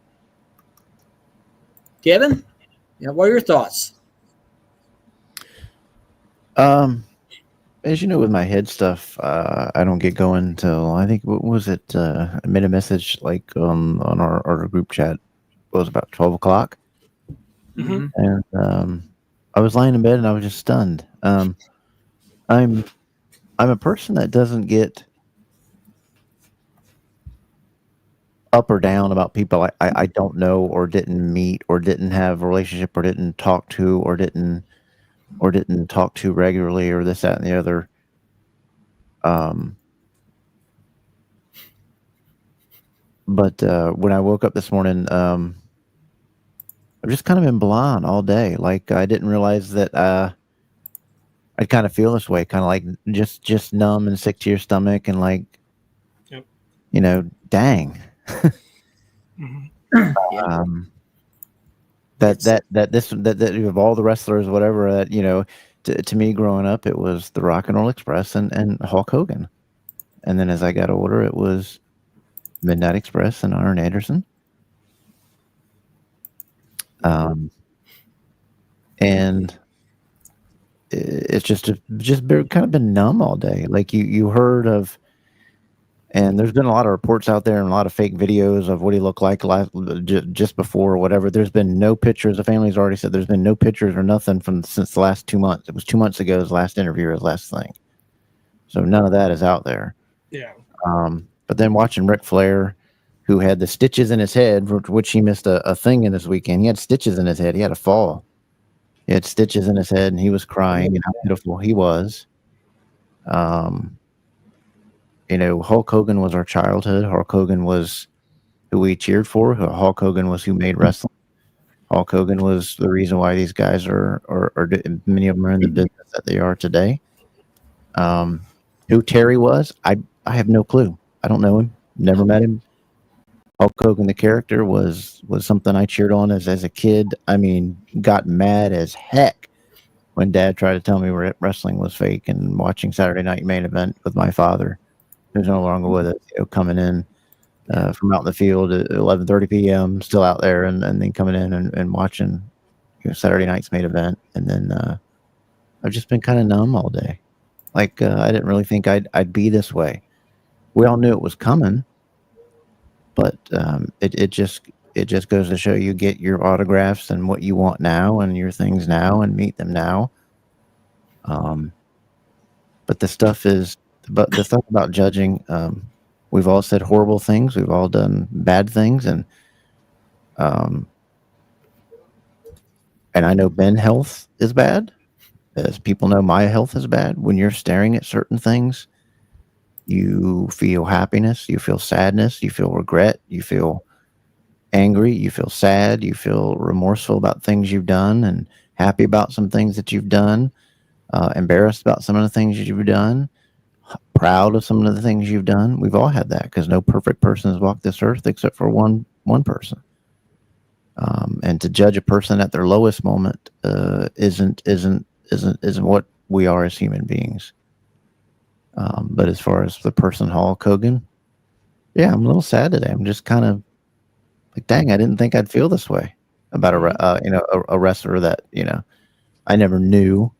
Kevin, what are your thoughts? As you know, with my head stuff, I don't get going till I think what was it? I made a message like on our group chat. It was about 12 o'clock, Mm-hmm. and I was lying in bed and I was just stunned. I'm a person that doesn't get up or down about people I don't know or didn't meet or didn't have a relationship or didn't talk to or didn't talk to regularly or this, that, and the other. But when I woke up this morning, I've just kind of been blind all day. Like I didn't realize that I'd kind of feel this way, kind of like just numb and sick to your stomach and like, Yep. Dang. Mm-hmm. That of all the wrestlers, whatever, that to me growing up, it was the Rock and Roll Express and Hulk Hogan, and then as I got older, it was Midnight Express and Arn Anderson. And it's just kind of been numb all day. Like you heard of. And there's been a lot of reports out there and a lot of fake videos of what he looked like just before or whatever. There's been no pictures. The family's already said there's been no pictures or nothing since the last 2 months. It was 2 months ago, his last interview or his last thing. So none of that is out there. Yeah. But then watching Ric Flair, who had the stitches in his head, for which he missed a thing in this weekend. He had stitches in his head. He had a fall. He had stitches in his head and he was crying and how pitiful he was. Hulk Hogan was our childhood. Hulk Hogan was who we cheered for. Hulk Hogan was who made wrestling. Hulk Hogan was the reason why these guys are many of them are in the business that they are today. Who Terry was, I have no clue. I don't know him. Never met him. Hulk Hogan, the character, was something I cheered on as a kid. I mean, got mad as heck when Dad tried to tell me wrestling was fake and watching Saturday Night Main Event with my father, who's no longer with us, coming in from out in the field at 11:30 p.m., still out there, and then coming in and watching Saturday night's Main Event. And then I've just been kind of numb all day. Like I didn't really think I'd be this way. We all knew it was coming, but it just goes to show you get your autographs and what you want now and your things now and meet them now. But the stuff about judging, we've all said horrible things. We've all done bad things. And I know Ben's health is bad. As people know, my health is bad. When you're staring at certain things, you feel happiness, you feel sadness, you feel regret, you feel angry, you feel sad, you feel remorseful about things you've done and happy about some things that you've done, embarrassed about some of the things that you've done, proud of some of the things you've done. We've all had that because no perfect person has walked this earth except for one person. And to judge a person at their lowest moment isn't what we are as human beings. But as far as the person Hulk Hogan, yeah, I'm a little sad today. I'm just kind of like, dang, I didn't think I'd feel this way about a wrestler that I never knew.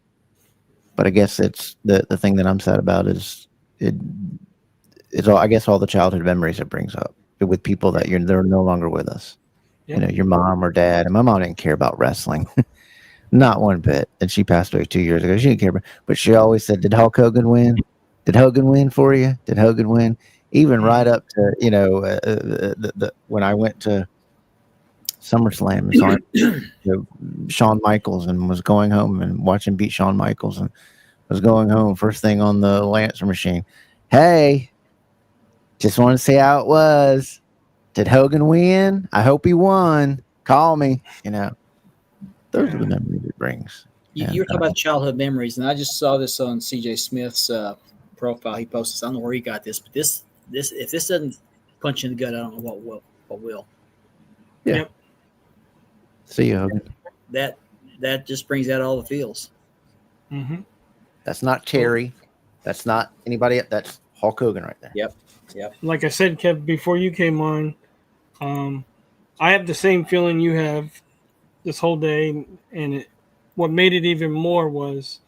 But I guess it's the thing that I'm sad about is it's all, I guess, all the childhood memories it brings up with people that they're no longer with us. Yep. Your mom or dad. And my mom didn't care about wrestling. Not one bit. And she passed away 2 years ago. She didn't care. But she always said, did Hulk Hogan win? Did Hogan win for you? Did Hogan win? Even right up to, when I went to SummerSlam and saw Shawn Michaels and was going home and watching beat Shawn Michaels and was going home first thing on the Lancer machine. Hey, just want to see how it was. Did Hogan win? I hope he won. Call me. Those are the memories it brings. You were talking about childhood memories, and I just saw this on CJ Smith's profile. He posted. I don't know where he got this, but this if this doesn't punch you in the gut, I don't know what will. Yeah. Yep. See you, Hogan. That just brings out all the feels. Mm-hmm. That's not Terry. That's not anybody. That's Hulk Hogan right there. Yep. Like I said, Kev, before you came on, I have the same feeling you have this whole day, and what made it even more was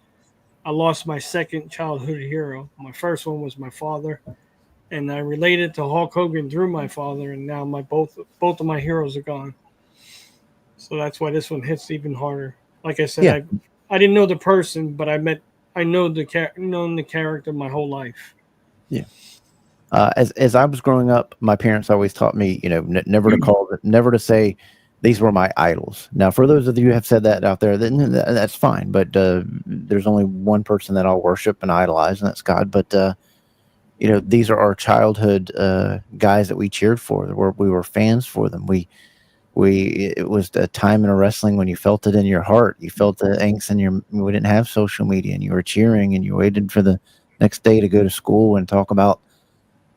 I lost my second childhood hero. My first one was my father, and I related to Hulk Hogan through my father, and now both of my heroes are gone. So that's why this one hits even harder. Like I said, I didn't know the person, but known the character my whole life. Yeah. As I was growing up, my parents always taught me, never to say these were my idols. Now, for those of you who have said that out there, then that's fine. But there's only one person that I'll worship and idolize, and that's God. But these are our childhood guys that we cheered for. We were fans for them. It was a time in a wrestling when you felt it in your heart. You felt the angst in we didn't have social media, and you were cheering, and you waited for the next day to go to school and talk about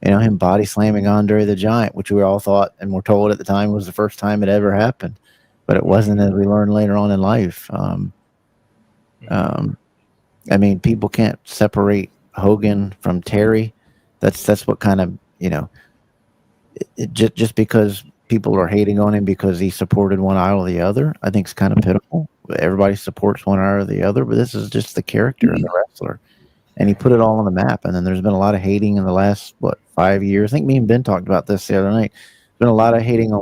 him body slamming Andre the Giant, which we all thought and were told at the time was the first time it ever happened, but it wasn't, as we learned later on in life. I mean, people can't separate Hogan from Terry. That's what kind of just because people are hating on him because he supported one idol or the other, I think it's kind of pitiful. Everybody supports one idol or the other, but this is just the character of the wrestler. And he put it all on the map. And then there's been a lot of hating in the last, 5 years? I think me and Ben talked about this the other night. There's been a lot of hating on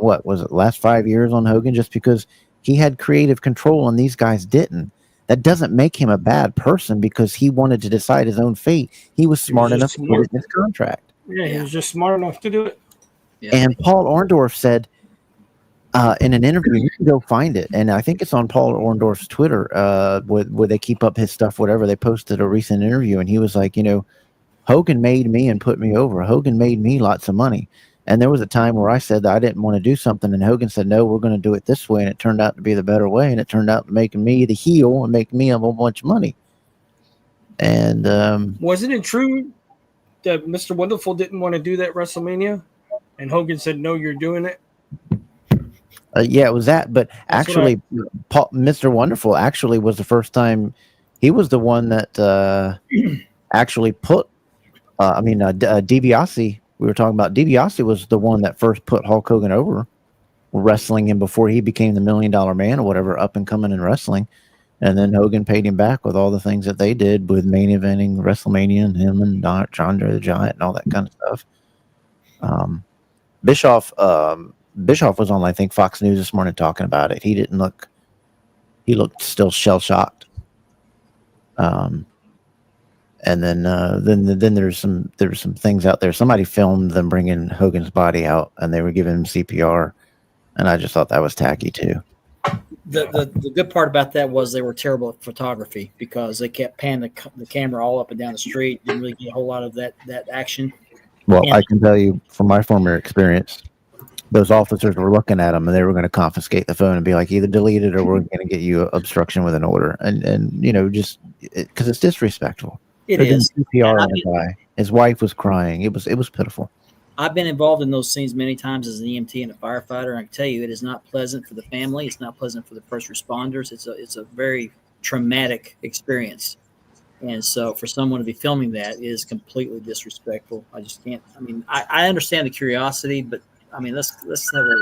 last 5 years on Hogan, just because he had creative control and these guys didn't. That doesn't make him a bad person because he wanted to decide his own fate. He was smart enough to put it in his contract. Yeah, he was just smart enough to do it. Yeah. And Paul Orndorff said in an interview, you can go find it, and I think it's on Paul Orndorff's Twitter, where they keep up his stuff, whatever. They posted a recent interview, and he was like, Hogan made me and put me over. Hogan made me lots of money. And there was a time where I said that I didn't want to do something, and Hogan said, no, we're going to do it this way, and it turned out to be the better way, and it turned out to make me the heel and make me a whole bunch of money. And wasn't it true that Mr. Wonderful didn't want to do that WrestleMania, and Hogan said, no, you're doing it? Yeah, it was that. But actually, Mr. Wonderful actually was the first time. He was the one that actually put. DiBiase. We were talking about DiBiase was the one that first put Hulk Hogan over, wrestling him before he became the $1 Million Man or whatever, up and coming in wrestling. And then Hogan paid him back with all the things that they did with main eventing WrestleMania and him and Andre the Giant and all that kind of stuff. Bischoff was on, I think, Fox News this morning talking about it. He looked still shell shocked. And then there's some things out there. Somebody filmed them bringing Hogan's body out, and they were giving him CPR, and I just thought that was tacky too. The good part about that was they were terrible at photography because they kept panning the camera all up and down the street. Didn't really get a whole lot of that action. Well, I can tell you from my former experience, those officers were looking at them and they were going to confiscate the phone and be like, either delete it or we're going to get you obstruction with an order. And just because it's disrespectful. It is. CPR on the guy. His wife was crying. It was pitiful. I've been involved in those scenes many times as an EMT and a firefighter. And I can tell you, it is not pleasant for the family. It's not pleasant for the first responders. It's a very traumatic experience. And so for someone to be filming that is completely disrespectful. I just can't. I mean, I understand the curiosity, but I mean, let's have a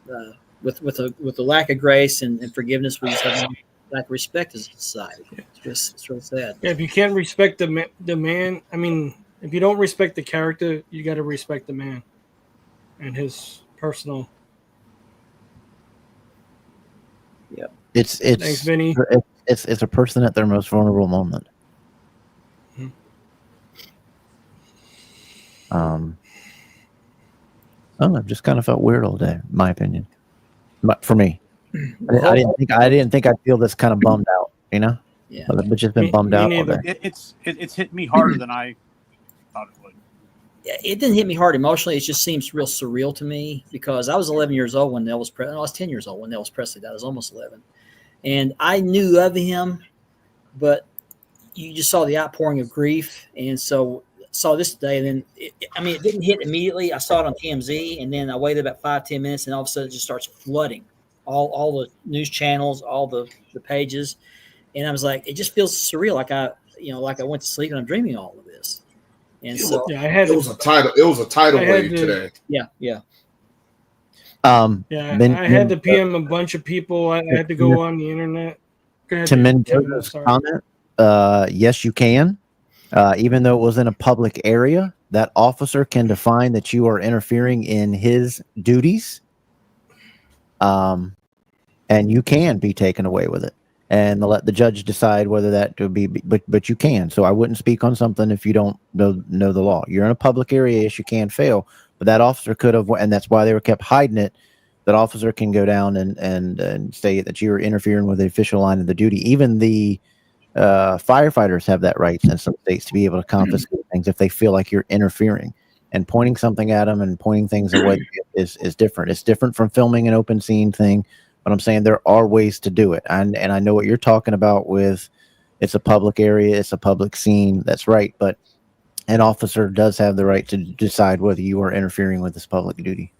respect. With the lack of grace and forgiveness, we just have lack of respect as a society. It's really sad. Yeah, if you can't respect the man, I mean, if you don't respect the character, you got to respect the man and his personal. Yep. Thanks, Vinny. It's a person at their most vulnerable moment. Mm-hmm. I don't know, just kind of felt weird all day, in my opinion. But for me, Well, I didn't think I'd feel this kind of bummed out, you know. Yeah. But just been Me- bummed me out all neither. day. It's hit me harder than I thought it would. Yeah, it didn't hit me hard emotionally. It just seems real surreal to me because I was 11 years old when Elvis Presley. I was 10 years old when Elvis Presley died. I was almost 11, and I knew of him, but you just saw the outpouring of grief, and so saw this today. And then, it didn't hit immediately. I saw it on TMZ, and then I waited about 5-10 minutes, and all of a sudden, it just starts flooding all the news channels, all the pages, and I was like, it just feels surreal, like I went to sleep and I'm dreaming all of this. And so, Yeah, I had It was a tidal I had wave to- today. yeah. Yeah, Ben- I had to Ben- PM a bunch of people. I had to go on the internet. Go ahead, to Kevin, I'm Mendoza's sorry. comment, yes, you can. Even though it was in a public area, that officer can define that you are interfering in his duties, and you can be taken away with it, and let the judge decide whether that would be. But you can. So I wouldn't speak on something if you don't know the law. You're in a public area, yes, you can fail, but that officer could have, and that's why they were kept hiding it. That officer can go down and say that you're interfering with the official line of the duty. Even the firefighters have that right in some states to be able to confiscate things if they feel like you're interfering. And pointing something at them and pointing things away is different. It's different from filming an open scene thing. But I'm saying there are ways to do it. And I know what you're talking about with it's a public area, it's a public scene. That's right. But an officer does have the right to decide whether you are interfering with this public duty.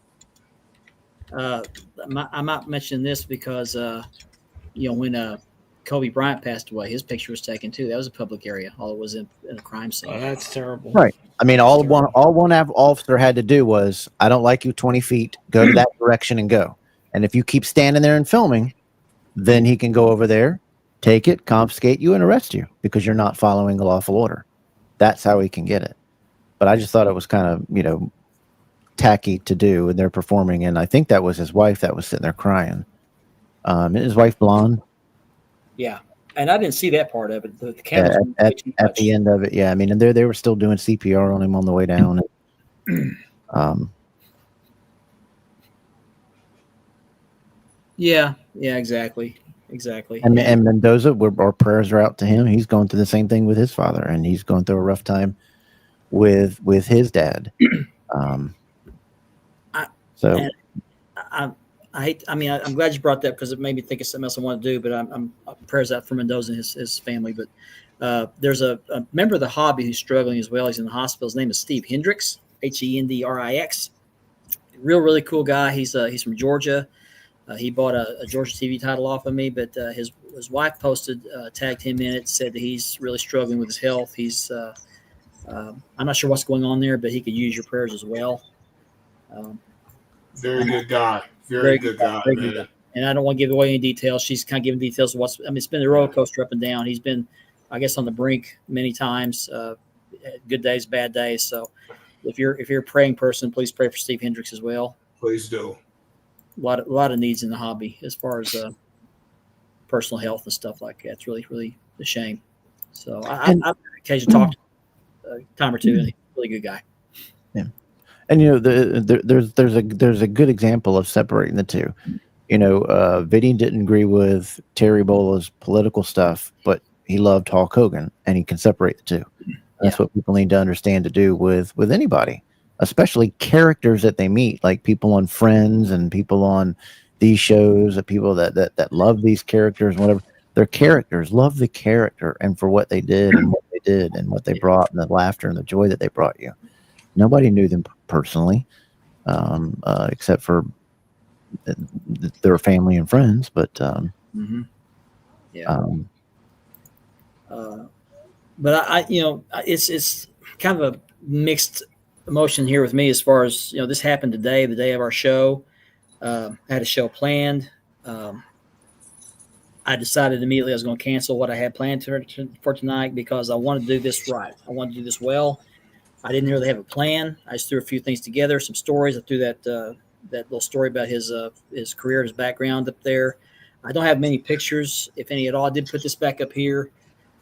I'm not mentioning this because when Kobe Bryant passed away, his picture was taken too. That was a public area. All it was in a crime scene. Oh, that's terrible. Right. I mean, all one officer had to do was, I don't like you 20 feet, go to that direction and go. And if you keep standing there and filming, then he can go over there, take it, confiscate you, and arrest you because you're not following the lawful order. That's how he can get it. But I just thought it was kind of, tacky to do, and they're performing. And I think that was his wife that was sitting there crying. His wife blonde. Yeah. And I didn't see that part of it. The camera At the end of it, yeah. I mean, and they were still doing CPR on him on the way down. Yeah, exactly. And Mendoza, our prayers are out to him. He's going through the same thing with his father, and he's going through a rough time with his dad. I'm glad you brought that because it made me think of something else I want to do. But I'm prayers out for Mendoza and his family. But there's a member of the hobby who's struggling as well. He's in the hospital. His name is Steve Hendricks, Hendrix. Really cool guy. He's from Georgia. He bought a Georgia TV title off of me, but his wife posted, tagged him in it, said that he's really struggling with his health. He's I'm not sure what's going on there, but he could use your prayers as well. Very good guy. Very good guy, man. And I don't want to give away any details. She's kind of giving details of it's been a roller coaster up and down. He's been, I guess, on the brink many times, good days, bad days. So if you're a praying person, please pray for Steve Hendricks as well. Please do. A lot of needs in the hobby as far as personal health and stuff like that. It's really, really a shame. So I've occasionally talked a time or two, and he's a really good guy. Yeah. And there's a good example of separating the two. Vinny didn't agree with Terry Bolla's political stuff, but he loved Hulk Hogan, and he can separate the two. That's what people need to understand to do with anybody, especially characters that they meet, like people on Friends and people on these shows, people that love these characters and whatever. They're characters, love the character and for what they did and what they brought and the laughter and the joy that they brought you. Nobody knew them personally, except for their family and friends. But but it's kind of a mixed emotion here with me as far as this happened today, the day of our show. I had a show planned. I decided immediately I was going to cancel what I had planned for tonight because I wanted to do this right. I wanted to do this well. I didn't really have a plan. I just threw a few things together, some stories. I threw that little story about his career, his background up there. I don't have many pictures, if any at all. I did put this back up here.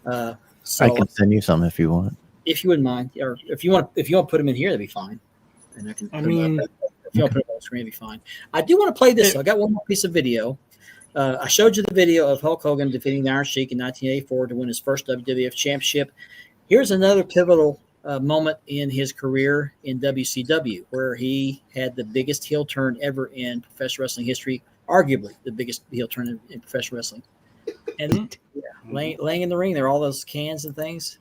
So I can send you some if you want. If you wouldn't mind, or if you want to put them in here, that'd be fine. And I can. If you don't put it on the screen, it'll be fine. I do want to play this. So I got one more piece of video. I showed you the video of Hulk Hogan defeating the Iron Sheik in 1984 to win his first WWF Championship. Here's another pivotal moment in his career in WCW, where he had the biggest heel turn ever in professional wrestling history, arguably the biggest heel turn in professional wrestling. And laying in the ring there, all those cans and things.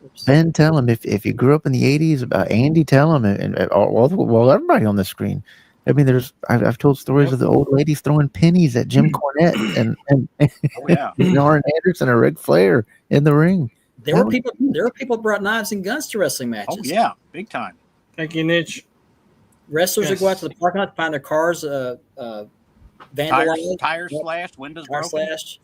Oops. Ben, tell him if you grew up in the '80s, Andy, tell him, and everybody on the screen. I mean, I've told stories of the old ladies throwing pennies at Jim Cornette and Arn Anderson or Ric Flair in the ring. There were people who brought knives and guns to wrestling matches. Oh yeah, big time. Thank you, Nitch. Wrestlers would go out to the parking lot, find their cars vandalized, tires slashed, windows broken. Slashed.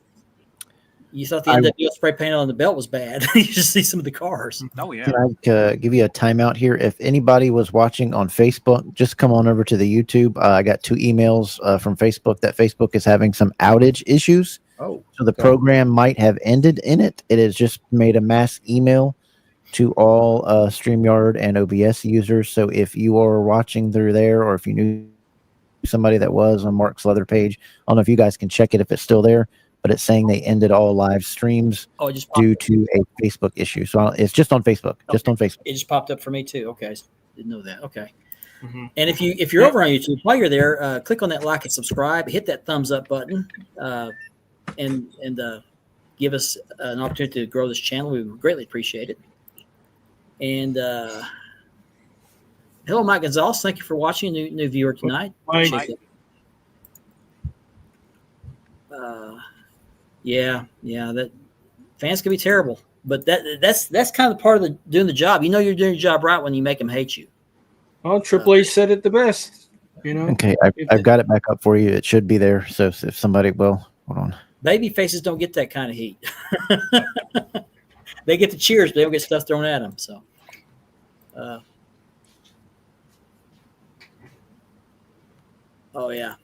You thought the NWO spray paint on the belt was bad. You just see some of the cars. Oh yeah. Can I give you a timeout here? If anybody was watching on Facebook, just come on over to the YouTube. I got 2 emails from Facebook that Facebook is having some outage issues. Oh, so the program might have ended in it. It has just made a mass email to all StreamYard and OBS users. So if you are watching through there, or if you knew somebody that was on Mark's Leather page, I don't know if you guys can check it if it's still there, but it's saying they ended all live streams due to a Facebook issue. So it's just on Facebook. Okay. Just on Facebook. It just popped up for me too. Okay, I didn't know that. Okay. Mm-hmm. And if you're over on YouTube, while you're there, click on that like and subscribe. Hit that thumbs up button, and give us an opportunity to grow this channel. We would greatly appreciate it. And hello, Mike Gonzalez. Thank you for watching. New viewer tonight. Mike. Yeah. That fans can be terrible, but that's kind of part of doing the job. You know, you're doing your job right when you make them hate you. Well, Triple H said it the best. You know. Okay, I've got it back up for you. It should be there. So if somebody, hold on. Baby faces don't get that kind of heat. They get the cheers, but they don't get stuff thrown at them. So, oh yeah.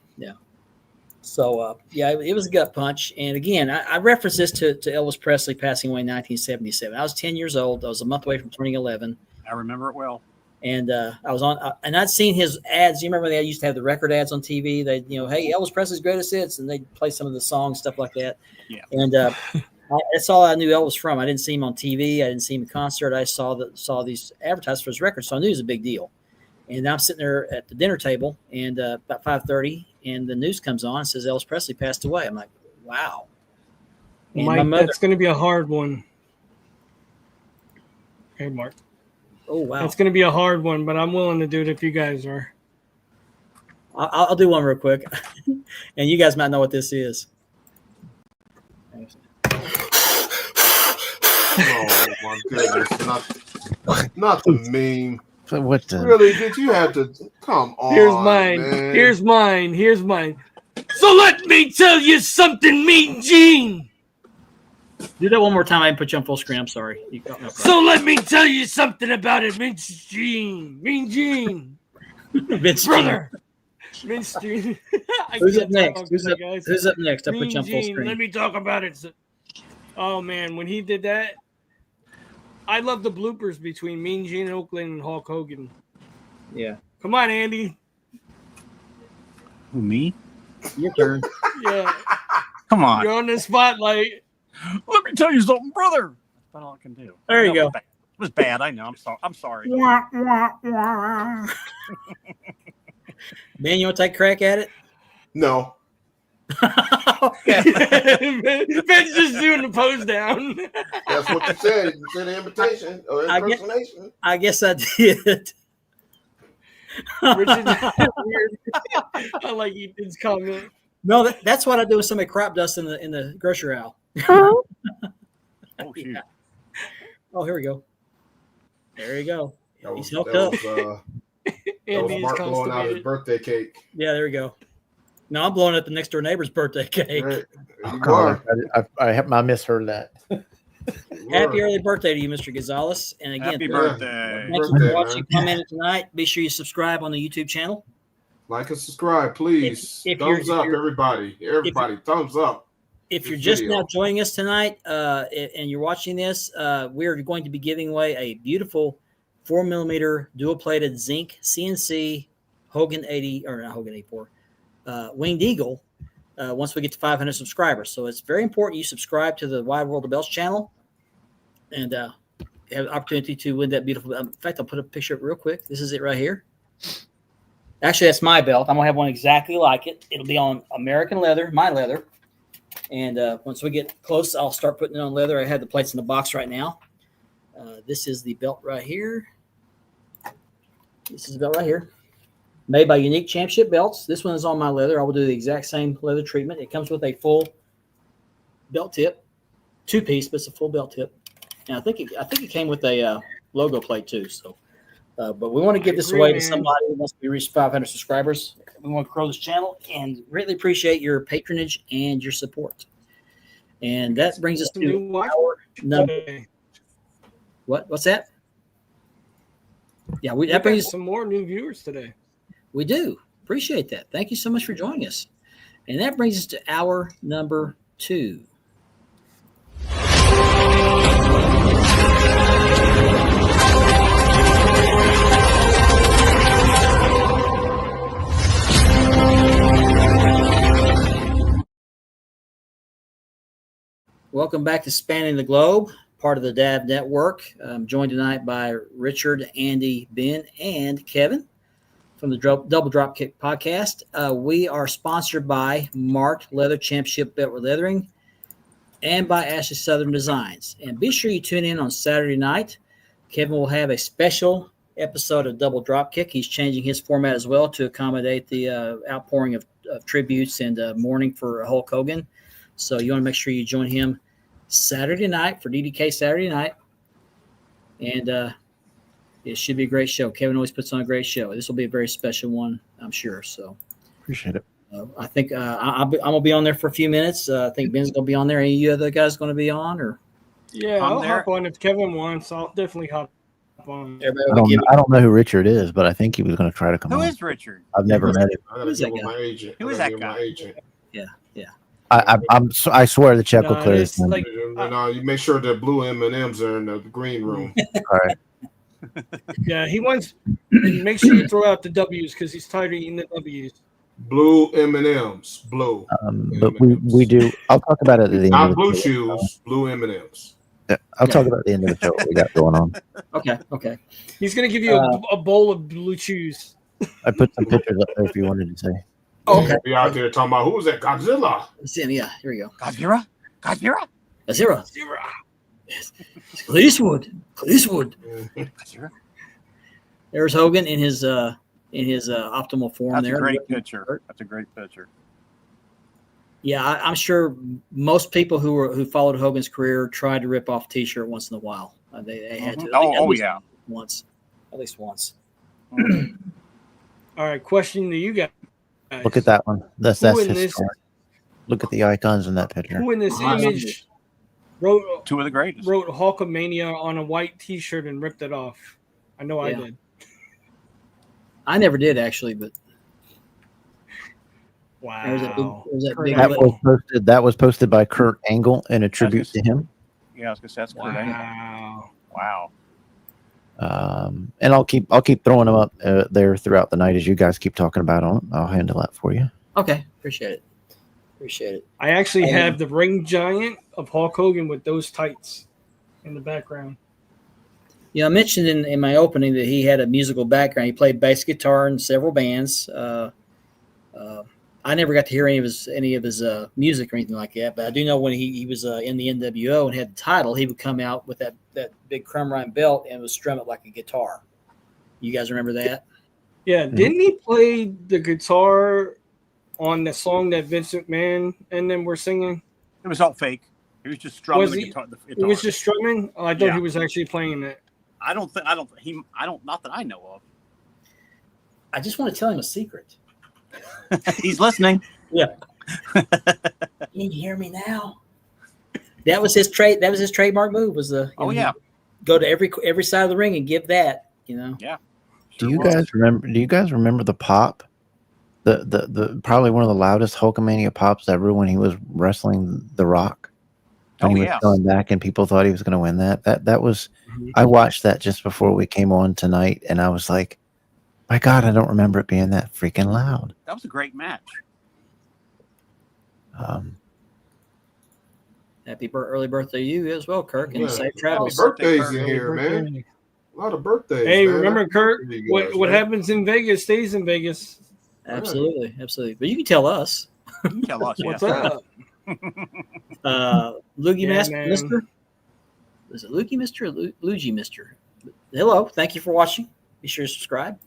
So, it was a gut punch. And again, I reference this to Elvis Presley passing away in 1977. I was 10 years old. I was a month away from turning 11. I remember it well. And I was on, and I'd seen his ads. You remember they used to have the record ads on TV? They, hey, Elvis Presley's greatest hits, and they'd play some of the songs, stuff like that. Yeah. And that's all I knew Elvis from. I didn't see him on TV. I didn't see him in concert. I saw these advertisements for his record, so I knew it was a big deal. And I'm sitting there at the dinner table, and about 5:30, and the news comes on and says Elvis Presley passed away. I'm like, wow. And Mike, that's going to be a hard one. Okay, Mark. Oh, wow. It's going to be a hard one, but I'm willing to do it if you guys are. I'll do one real quick. And you guys might know what this is. Oh, my goodness. Not the meme. What the? Really? Did you have to? Come on. Here's mine. Man. Here's mine. So let me tell you something, Mean Gene. Do that one more time. I didn't put you on full screen. I'm sorry. So let me tell you something about it, Vince Gene. Mean Gene. Vince Brother. Vince Gene. Who's up next? Who's up next? I put you on full screen. Let me talk about it. Oh, man. When he did that, I love the bloopers between Mean Gene Oakland and Hulk Hogan. Yeah. Come on, Andy. Who, me? Your turn. Yeah. Come on. You're on the spotlight. Let me tell you something, brother. That's about all I can do. There you go. It was bad. I know. I'm sorry. Man, you want to take a crack at it? No. Ben's just doing the pose down. That's what you said. You said invitation or impersonation. I guess I did. Weird. I like Ethan's comment. No, that's what I do with some of the crop dust in the grocery aisle. Oh, shoot. Yeah. Oh, here we go. There you go. He's hooked that up. That was Mark blowing out his birthday cake. Yeah, there we go. No, I'm blowing up the next door neighbor's birthday cake. Right. I misheard that. Happy early birthday to you, Mr. Gonzalez. And again, happy birthday. Thank you for watching, commenting tonight. Be sure you subscribe on the YouTube channel. Like and subscribe, please. If thumbs up, everybody. Everybody, thumbs up. If you're just now joining us tonight and you're watching this, we're going to be giving away a beautiful 4mm dual-plated zinc CNC Hogan 80 or not Hogan 84, Winged Eagle. Once we get to 500 subscribers, so it's very important you subscribe to the Wide World of Belts channel, and have the opportunity to win that beautiful. In fact, I'll put a picture up real quick. This is it right here. Actually, that's my belt. I'm gonna have one exactly like it. It'll be on American leather, my leather. And once we get close, I'll start putting it on leather. I have the plates in the box right now. This is the belt right here. This is the belt right here. Made by Unique Championship Belts. This one is on my leather. I will do the exact same leather treatment. It comes with a full belt tip, 2-piece, but it's a full belt tip. And I think it came with a logo plate too. So, but we want to give this away to somebody once we reach 500 subscribers. We want to grow this channel and greatly appreciate your patronage and your support. And that brings us to our number. What's that? Yeah, that brings some more new viewers today. We do. Appreciate that. Thank you so much for joining us. And that brings us to hour number 2. Welcome back to Spanning the Globe, part of the DAV Network. I'm joined tonight by Richard, Andy, Ben, and Kevin from the Double Drop Kick podcast. We are sponsored by Marked Leather Championship Belt Leathering and by Ashley Southern Designs. And be sure you tune in on Saturday night. Kevin will have a special episode of Double Drop Kick. He's changing his format as well to accommodate the outpouring of tributes and mourning for Hulk Hogan. So you want to make sure you join him Saturday night for DDK Saturday night. And it should be a great show. Kevin always puts on a great show. This will be a very special one, I'm sure. So appreciate it. I think I'm going to be on there for a few minutes. I think Ben's going to be on there. Any of you other guys going to be on? Or yeah, I'll hop on if Kevin wants. I'll definitely hop on. I don't know who Richard is, but I think he was going to try to come on. Who is Richard? I've never met him. I gotta give him my agent. Who is that guy? Yeah. I swear the check will clear this. Like, you make sure the blue M&Ms are in the green room. All right. Yeah, he wants. Make sure you throw out the W's because he's tired of eating the W's. Blue M&Ms, blue. But we do. I'll talk about it at the end. Not of the blue show. shoes, blue M&Ms. Yeah, I'll talk about the end of the show what we got going on. Okay. He's gonna give you a bowl of blue chews. I put some pictures up there if you wanted to say. Okay. Be out there talking about who was that? Godzilla. Yeah, here we go. Godzilla? Zero. Yes. Clint Eastwood. There's Hogan in his optimal form. That's there. a great picture. That's a great picture. Yeah, I'm sure most people who followed Hogan's career tried to rip off a T-shirt once in a while. They had to. Yeah. At least once. All right, question to you guys. Look at that one. That's Who in historic. Look at the icons in that picture. Who in this image wrote two of the greatest? Wrote Hulkamania on a white T-shirt and ripped it off. I know I did. I never did actually, but wow. That was posted by Kurt Angle in a tribute to him. Yeah, I was gonna say that's Kurt Angle. Wow. And I'll keep throwing them up there throughout the night as you guys keep talking about them. I'll handle that for you. Okay, appreciate it. I actually have the ring giant of Hulk Hogan with those tights in the background. Yeah, I mentioned in my opening that he had a musical background. He played bass guitar in several bands. I never got to hear any of his music or anything like that, but I do know when he was in the NWO and had the title, he would come out with that big crumb rind belt and would strum it like a guitar. You guys remember that? Yeah, didn't he play the guitar on the song that Vince McMahon and them were singing? It was all fake. He was just strumming the guitar. It was just strumming? Oh, I thought he was actually playing it. Not that I know of. I just want to tell him a secret. He's listening. Yeah. Can you hear me now? That was his trademark move. Was go to every side of the ring and give that. Yeah. Do you guys remember the pop? The probably one of the loudest Hulkamania pops ever when he was wrestling The Rock. When he was going back and people thought he was going to win that was. I watched that just before we came on tonight, and I was like, My God, I don't remember it being that freaking loud. That was a great match. Happy early birthday to you as well, Kirk, and Yeah. safe travels. Happy birthdays Kirk. in here, man. A lot of birthdays. Hey, man. remember, Happy Kurt? birthday to you guys, What man. happens in Vegas stays in Vegas. Absolutely. But you can tell us. You can tell us. What's yeah. up? Loogie Yeah, Master, man. Mister? Is it Loogie Mister or Luigi Mister? Hello. Thank you for watching. Be sure to subscribe.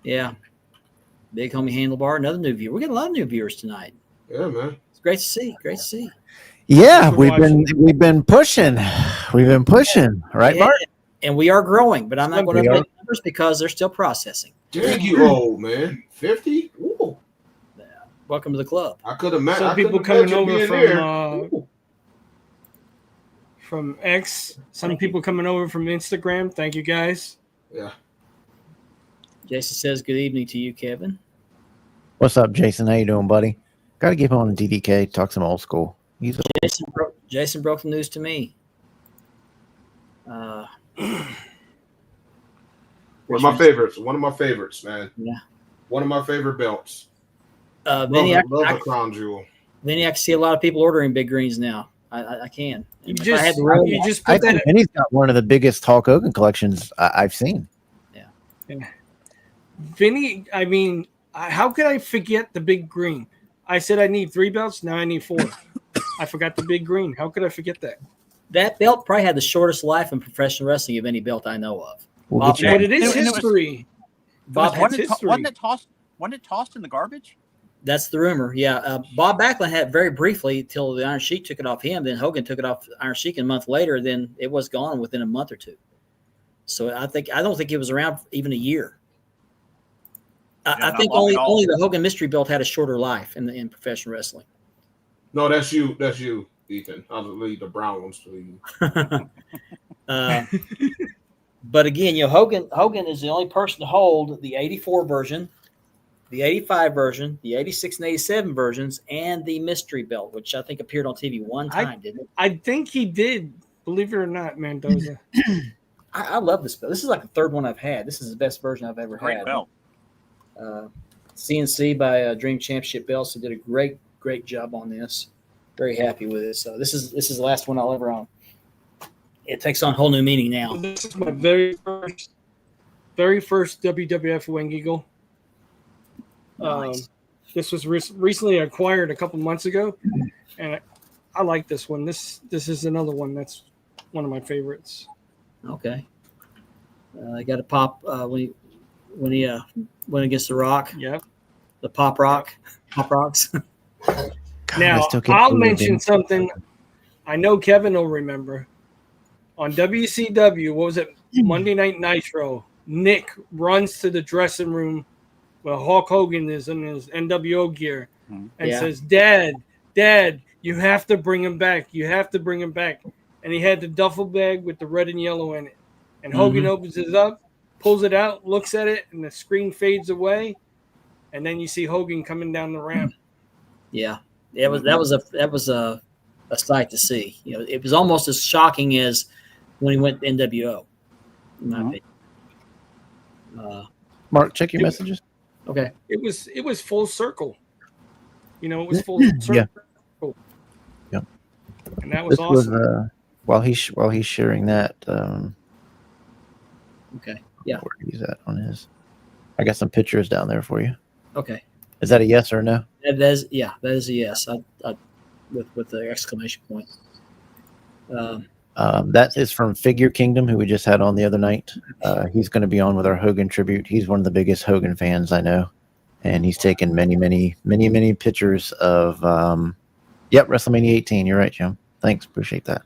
Yeah. Big Homie Handlebar, another new viewer. We're getting a lot of new viewers tonight. Yeah, man. It's great to see. Great to see. Yeah, Thanks for we've been pushing. We've been pushing, right, Yeah, Bart? and we are growing, but I'm not going to We are. update numbers because they're still processing. Dang, you old, man. 50? Ooh. Welcome to the club. I could imagine. Some people coming over from X. Some people coming over from Instagram. Thank you, guys. Yeah. Jason says good evening to you, Kevin. What's up, Jason? How you doing, buddy? Got to get him on DDK. Talk some old school. Jason broke the news to me. One of my favorites. One of my favorites, man. Yeah. One of my favorite belts. Vinny, love the crown jewel. Vinny, I can see a lot of people ordering big greens now. I can. You If I had just, the room, you just I put that. think Vinny's got one of the biggest Hulk Hogan collections I've seen. Vinny, I mean, how could I forget the big green? I said I need 3 belts. Now I need 4. I forgot the big green. How could I forget that? that belt probably had the shortest life in professional wrestling of any belt I know of. We'll Bob, get you But on. it is And it was- history. Bob had, Wasn't history. Wasn't it tossed in the garbage? that's the rumor. Yeah, Bob Backlund had it very briefly till the Iron Sheik took it off him. Then Hogan took it off Iron Sheik a month later. Then it was gone within a month or two. So I don't think it was around even a year. Yeah, I not think long at all. only the Hogan Mystery Belt had a shorter life in professional wrestling. No, that's you. That's you, Ethan. I'll leave the brown ones to you. But again, Hogan is the only person to hold the 84 version, the 85 version, the 86 and 87 versions, and the mystery belt, which I think appeared on TV one time, didn't it? I think he did. Believe it or not, Mendoza. I love this belt. This is like the third one I've had. This is the best version I've ever Great had. belt. CNC by Dream Championship Belts. They did a great job on this. Very happy with it. So this is the last one I'll ever own. It takes on a whole new meaning now. This is my very first WWF Wing Eagle. Nice. This was recently acquired a couple months ago, and I like this one. This is another one that's one of my favorites. Okay. I got to pop when he went against the Rock. Yep. The Pop Rocks. God, I Now still can't I'll believe mention Vinny- something. I know Kevin will remember. On WCW, what was it? Monday Night Nitro. Nick runs to the dressing room where Hulk Hogan is in his NWO gear and says, Dad, you have to bring him back. You have to bring him back. And he had the duffel bag with the red and yellow in it. And Hogan opens it up, pulls it out, looks at it, and the screen fades away. And then you see Hogan coming down the ramp. Yeah. That was a sight to see. You know, it was almost as shocking as when he went to NWO. In my opinion. Mark, check your messages. Okay. It was full circle. You know, it was full circle. Yeah. Yep. And that was This awesome. was while he's sharing that. Okay. Yeah. Where he's at on his. I got some pictures down there for you. Okay. Is that a yes or a no? That is a yes. I with the exclamation point. That is from Figure Kingdom, who we just had on the other night. He's going to be on with our Hogan tribute. He's one of the biggest Hogan fans I know, and he's taken many pictures of. WrestleMania 18. You're right, Jim. Thanks, appreciate that.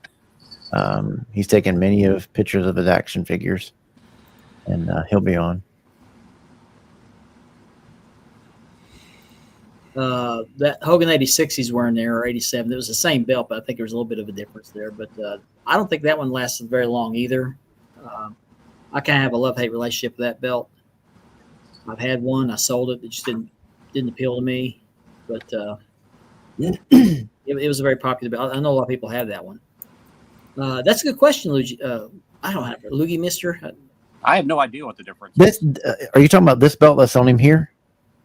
He's taken many of pictures of his action figures, and he'll be on. That Hogan 86 he's wearing there, or 87, it was the same belt, but I think there was a little bit of a difference there. But I don't think that one lasted very long either. I kind of have a love-hate relationship with that belt. I've had one. I sold it. It just didn't appeal to me. But it was a very popular belt. I know a lot of people have that one. That's a good question, Luigi. I don't have it. Loogie Mister. I have no idea what the difference This is. are you talking about this belt that's on him here?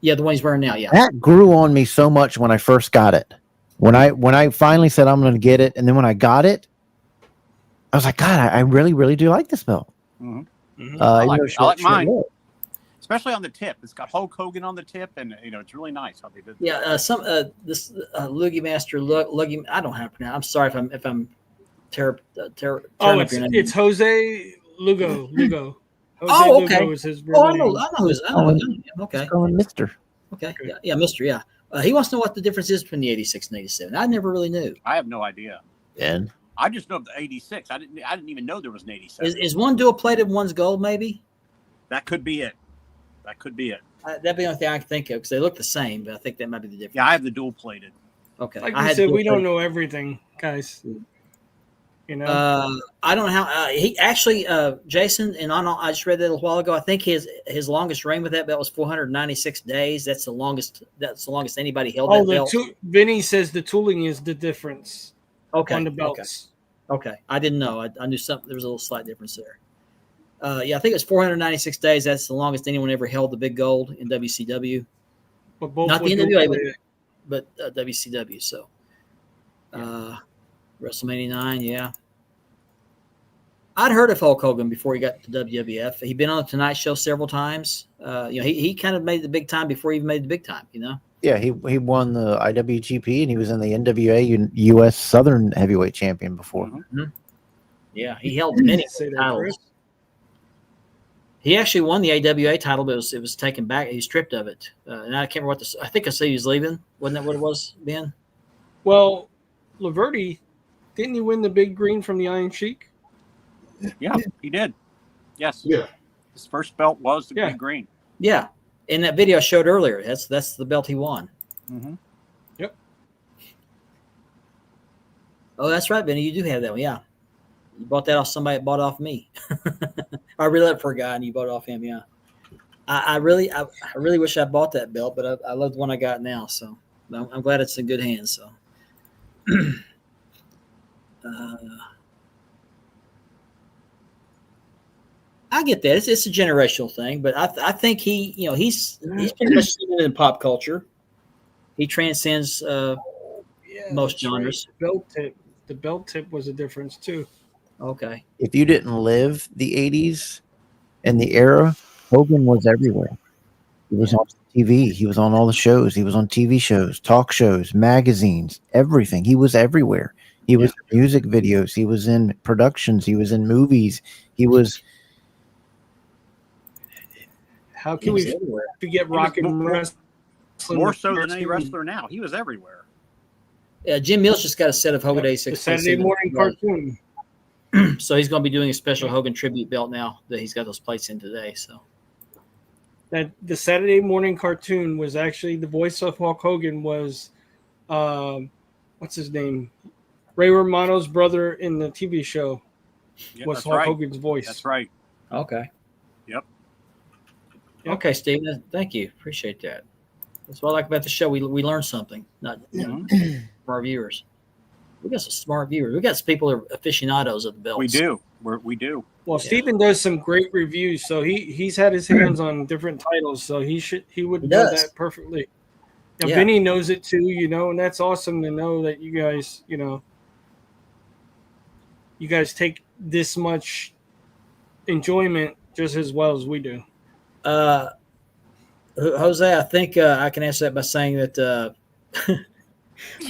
Yeah, the one he's wearing now. Yeah. That grew on me so much when I first got it. When I finally said I'm going to get it, and then when I got it, I was like, God, I really, really do like this belt. Mm-hmm. Mhm. I like mine, especially on the tip. It's got Hulk Hogan on the tip, and it's really nice how they did. Yeah. This Loogie Master Loogie. I don't have to pronounce. I'm sorry if I'm tearing Oh, up your name. it's Jose Lugo. Lugo. Jose Oh, okay. Lugo is his Oh, real name. I know who's. I know him. Okay. Just calling Mister. Okay. Yeah, Mister. Yeah. He wants to know what the difference is between the 86 and 87. I never really knew. I have no idea. And I just know the 86. I didn't even know there was an 87. Is one dual plated, one's gold? Maybe That could be it. That'd be the only thing I can think of because they look the same, but I think that might be the difference. Yeah, I have the dual plated. Okay. Like I we had said, dual we don't plated. know everything, guys. You know, I don't know how he actually Jason, and I just read that a while ago. I think his longest reign with that belt was 496 days. That's the longest anybody held that belt. Vinny says the tooling is the difference on the belts. Okay. I didn't know. I knew something. There was a little slight difference there. Yeah, I think it was 496 days. That's the longest anyone ever held the big gold in WCW. But both Not the were NWA, dual plated. but WCW. So, WrestleMania 9, yeah. I'd heard of Hulk Hogan before he got to WWF. He'd been on the Tonight Show several times. He kind of made the big time before he even made the big time. yeah, he won the IWGP, and he was in the NWA U.S. Southern Heavyweight Champion before. Mm-hmm. Yeah, he held many Say that, titles. Chris. He actually won the AWA title, but it was taken back. He stripped of it, and I can't remember I think I said he was leaving. Wasn't that what it was, Ben? Well, Laverty, didn't he win the big green from the Iron Sheik? Yeah, he did. Yes. Yeah. His first belt was the Yeah. big green. Yeah, in that video I showed earlier, that's the belt he won. Mm-hmm. Oh, that's right, Benny. You do have that one. Yeah, you bought that off somebody that bought it off me. I really it for a guy, and you bought it off him. Yeah, I really wish I bought that belt, but I love the one I got now. So I'm glad it's in good hands. So. I get that. It's a generational thing, but I think he's pretty much seen it in pop culture. He transcends most that's genres. right. The belt tip was a difference too. Okay. If you didn't live the 80s and the era, Hogan was everywhere. He was on TV. He was on all the shows. He was on TV shows, talk shows, magazines, everything. He was everywhere. He was in music videos. He was in productions. He was in movies. He was. How can we forget Rock and Wrestling? More so than any wrestler now. He was everywhere. Jim Mills just got a set of Hogan 86. The Saturday morning cartoon. So he's going to be doing a special Hogan tribute belt now that he's got those plates in today. So That the Saturday morning cartoon was actually the voice of Hulk Hogan was, what's his name? Ray Romano's brother in the TV show was that's Hulk right. Hogan's voice. That's right. okay. Yep. Okay, Steve. Thank you. Appreciate that. That's what I like about the show. We learn something, not from our viewers. We got some smart viewers. We got some people that are aficionados of the belts. We do. We do. Well, Steven does some great reviews, so he's had his hands on different titles, so he would know does. that perfectly. And Yeah. Vinny knows it too, and that's awesome to know that you guys, you guys take this much enjoyment just as well as we do. Jose, I think I can answer that by saying that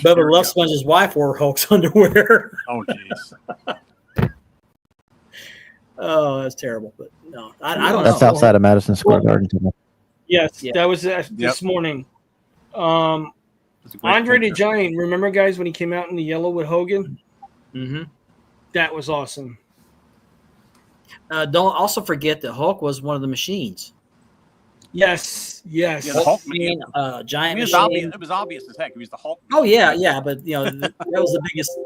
Bubba Love Sponge's wife wore Hulk's underwear. Oh, jeez. Oh, that's terrible. But no, I don't That's know. outside of Madison Square Garden. Yes, Yeah. that was this morning. Andre the picture. Giant, remember, guys, when he came out in the yellow with Hogan? Mm-hmm. That was awesome. Don't also forget that Hulk was one of the machines. Yes. Yeah, the Hulk Machine, giant It was, machine. it was obvious as heck. He was the Hulk. Oh yeah, but that was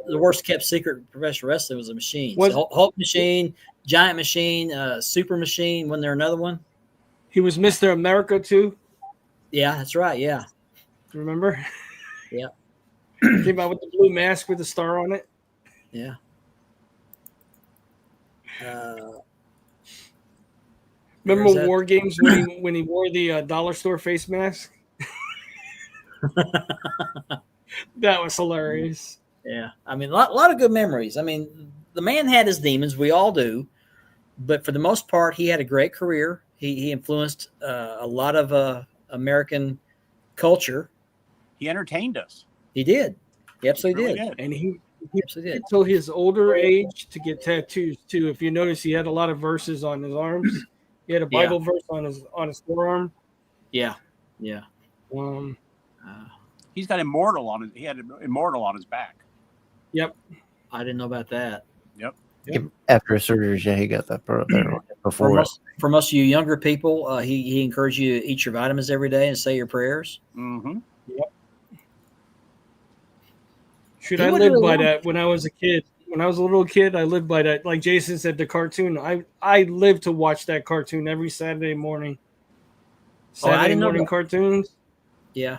the worst kept secret in professional wrestling was a machine. So Hulk machine, giant machine, super machine. Wasn't there another one? He was Mr. America too. Yeah, that's right. Yeah, Remember? Yeah. Came out with the blue mask with the star on it. yeah. Remember that? War Games when he wore the dollar store face mask? That was hilarious. Yeah, I mean, a lot of good memories. I mean, the man had his demons. We all do, but for the most part, he had a great career. He influenced a lot of American culture. He entertained us. He did. He absolutely Really did. And he Absolutely did. until his older age to get tattoos too. If you notice, he had a lot of verses on his arms. He had a Bible verse on his forearm. Yeah, yeah. He's got immortal on his. He had immortal on his back. Yep. I didn't know about that. Yep. After his surgery, yeah, he got that before. For most of you younger people, he encouraged you to eat your vitamins every day and say your prayers. Mm-hmm. Yep. Should I live by that when I was a kid? When I was a little kid, I lived by that. Like Jason said, the cartoon. I lived to watch that cartoon every Saturday morning. Saturday morning cartoons. Yeah.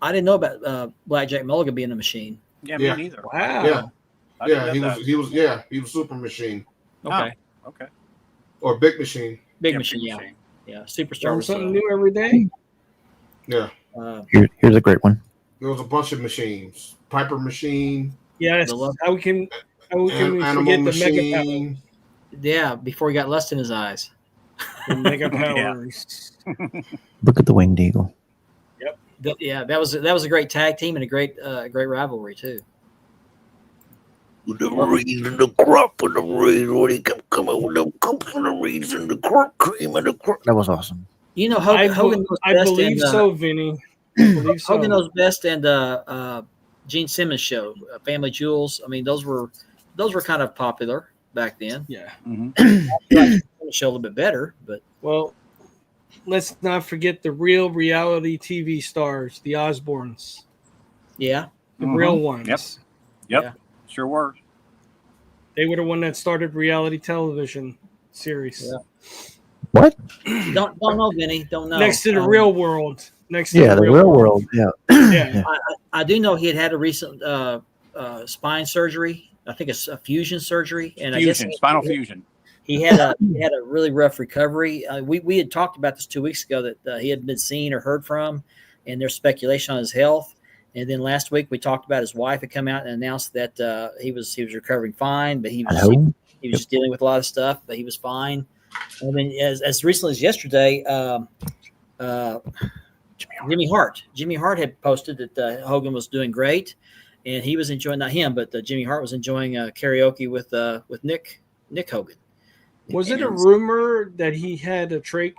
I didn't know about Blackjack Mulligan being a machine. Yeah, me neither. Wow. Yeah, he was Super Machine. Okay. Oh, okay. Or Big Machine. Big machine, yeah. Yeah. Superstar Learn was something new every day. Yeah. Here's a great one. There was a bunch of machines. Piper Machine. Yes. How can we Animal forget Machine. the mega powers? Yeah, before he got lust in his eyes. The mega powers. Look at the winged eagle. That was a great tag team and a great rivalry too. The reason the crop and the reason when he kept coming with the cups and the reason the crop cream and the crop. That was awesome. You know, Hogan knows I best. believe and, so, Vinny. Believe so. Hogan knows best, and Gene Simmons show, Family Jewels. I mean, those were kind of popular back then. Yeah. Mm-hmm. Show a little bit better, but well, let's not forget the real reality TV stars, the Osbournes. Yeah, the real ones. Yep. Yeah. Sure were. They were the one that started reality television series. Yeah. What? Don't know, Vinny. Don't know. Next to the real world. Next to the real world. Yeah. Yeah. I do know he had a recent spine surgery. I think it's a fusion surgery, and spinal fusion. He had a really rough recovery. We had talked about this 2 weeks ago that he had been seen or heard from, and there's speculation on his health. And then last week we talked about his wife had come out and announced that he was recovering fine, but he was just dealing with a lot of stuff, but he was fine. I mean, as recently as yesterday, Jimmy Hart had posted that Hogan was doing great, and he was enjoying, not him, but Jimmy Hart was enjoying karaoke with Nick Hogan. Was it a rumor that he had a trach?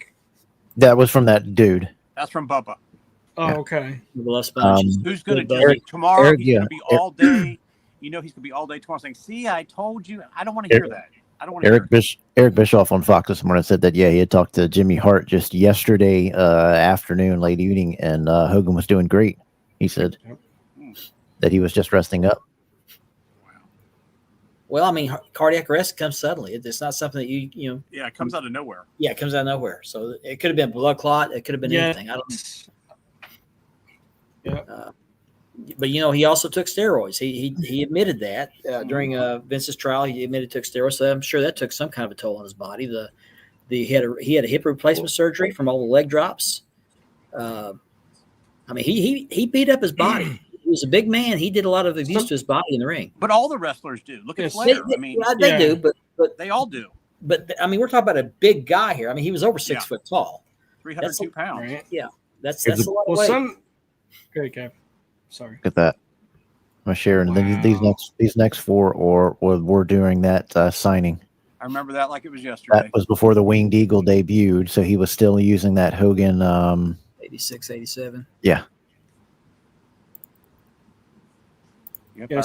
That was from that dude. That's from Bubba. Oh, okay. Who's going to do it tomorrow? He's going to be all day. You know, he's going to be all day tomorrow saying, "See, I told you." I don't want to hear that. I don't want to hear it. Eric Bischoff on Fox this morning said that, yeah, he had talked to Jimmy Hart just yesterday afternoon, late evening, and Hogan was doing great. He said that he was just resting up. Well, I mean, cardiac arrest comes suddenly. It's not something that you know. Yeah, it comes out of nowhere. Yeah, it comes out of nowhere. So it could have been blood clot. It could have been anything. I don't. Yeah. But you know, he also took steroids. He admitted that during Vince's trial. He admitted took steroids. So I'm sure that took some kind of a toll on his body. He had a hip replacement surgery from all the leg drops. I mean, he beat up his body. He was a big man. He did a lot of abuse to his body in the ring. But all the wrestlers do. Look at Flair. They do, but they all do. But I mean, we're talking about a big guy here. I mean, he was over 6 foot tall, 302 pounds. Right? Yeah, that's a lot of weight. Great guy. Sorry. Look at that. I'm sharing. Wow. These next four were during that signing. I remember that like it was yesterday. That was before the Winged Eagle debuted, so he was still using that Hogan 86, 87. Yeah. Yep, yeah,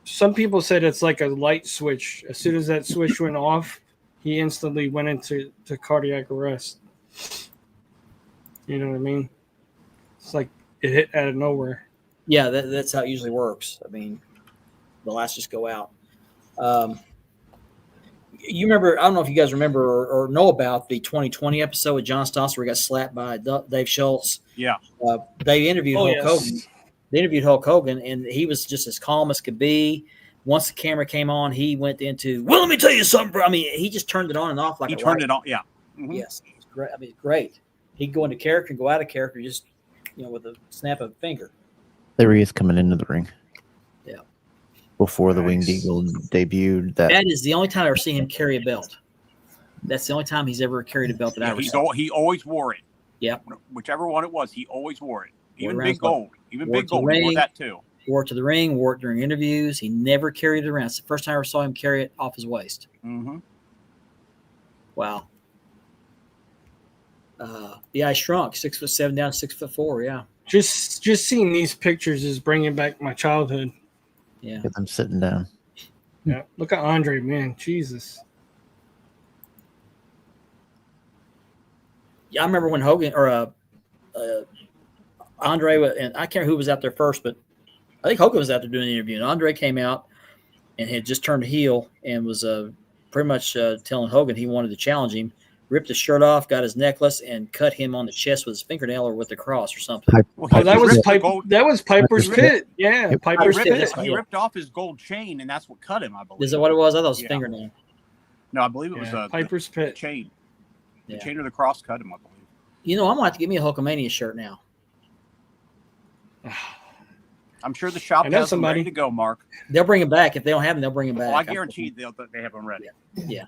some people said it's like a light switch. As soon as that switch went off, he instantly went into cardiac arrest. You know what I mean? It's like it hit out of nowhere. Yeah, that's how it usually works. I mean, the lights just go out. You remember, I don't know if you guys remember or know about the 2020 episode with John Stossel where he got slapped by Dave Schultz. Yeah. They interviewed Hulk Hogan. They interviewed Hulk Hogan, and he was just as calm as could be. once the camera came on, he went into, well, let me tell you something, bro. I mean, he just turned it on and off like He a turned light. it on. Yeah. Mhm. Yes, it's great. I mean, it's great. He'd go into character and go out of character just, with a snap of a finger. There he is coming into the ring. Yeah. Before the Nice. Winged Eagle debuted. That is the only time I've ever seen him carry a belt. That's the only time he's ever carried a belt that I ever saw. He always wore it. Yep. Whichever one it was, he always wore it. Even Wore it Big around Gold. Even wore it Big to the Gold. He wore ring. that too. Wore it to the ring, wore it during interviews. He never carried it around. It's the first time I ever saw him carry it off his waist. Mm-hmm. Wow. I shrunk 6'7" down to 6'4". Yeah. Just seeing these pictures is bringing back my childhood. Yeah. get them sitting down. Yeah, look at Andre, man, Jesus. Yeah, I remember when Hogan or Andre and I can't remember who was out there first, but I think Hogan was out there doing the interview. And Andre came out and had just turned heel and was pretty much telling Hogan he wanted to challenge him. Ripped his shirt off, got his necklace, and cut him on the chest with his fingernail or with the cross or something. Well, Oh, that was gold. that was Piper's Piper's Pit. Yeah, Yep. Piper's Pit, Pit. that's right. He ripped off his gold chain, and that's what cut him, I believe. Is that what it was? I thought it was Yeah. fingernail. No, I believe it was Yeah, the Piper's Pit. chain. The Yeah. chain of the cross cut him, I believe. I'm going to have to give me a Hulkamania shirt now. I'm sure the shop I know has them somebody. ready to go, Mark. They'll bring him back. If they don't have him, they'll bring him back. Well, I guarantee they have them ready. Yeah.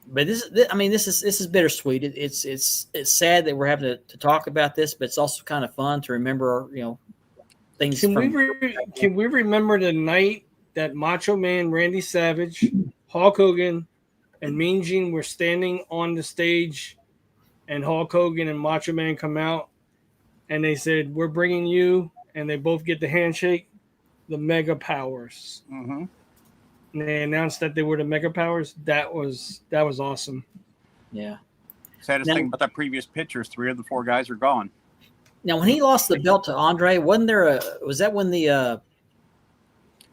But this is bittersweet. It's sad that we're having to talk about this, but it's also kind of fun to remember, things. Can we remember the night that Macho Man Randy Savage, Hulk Hogan, and Mean Gene were standing on the stage, and Hulk Hogan and Macho Man come out, and they said, "We're bringing you," and they both get the handshake, the Mega Powers. Mm-hmm. And they announced that they were the Mega Powers. That was awesome. Yeah. Saddest Now- thing about that previous picture is 3 of the 4 guys are gone. Now, when he lost the belt to Andre, wasn't there was that when the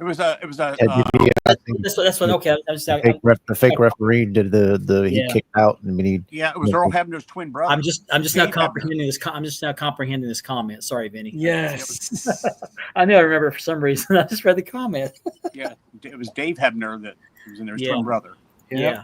It was a I think that's what okay. the fake referee did he Yeah. kicked out. I mean, it was Earl Hebner's twin brother. I'm just now Dave comprehending this. I'm just now comprehending this comment. Sorry, Vinny. Yes. I knew I remember for some reason. I just read the comment. Yeah, it was Dave Hebner that was in there, his Yeah. twin brother. Yeah.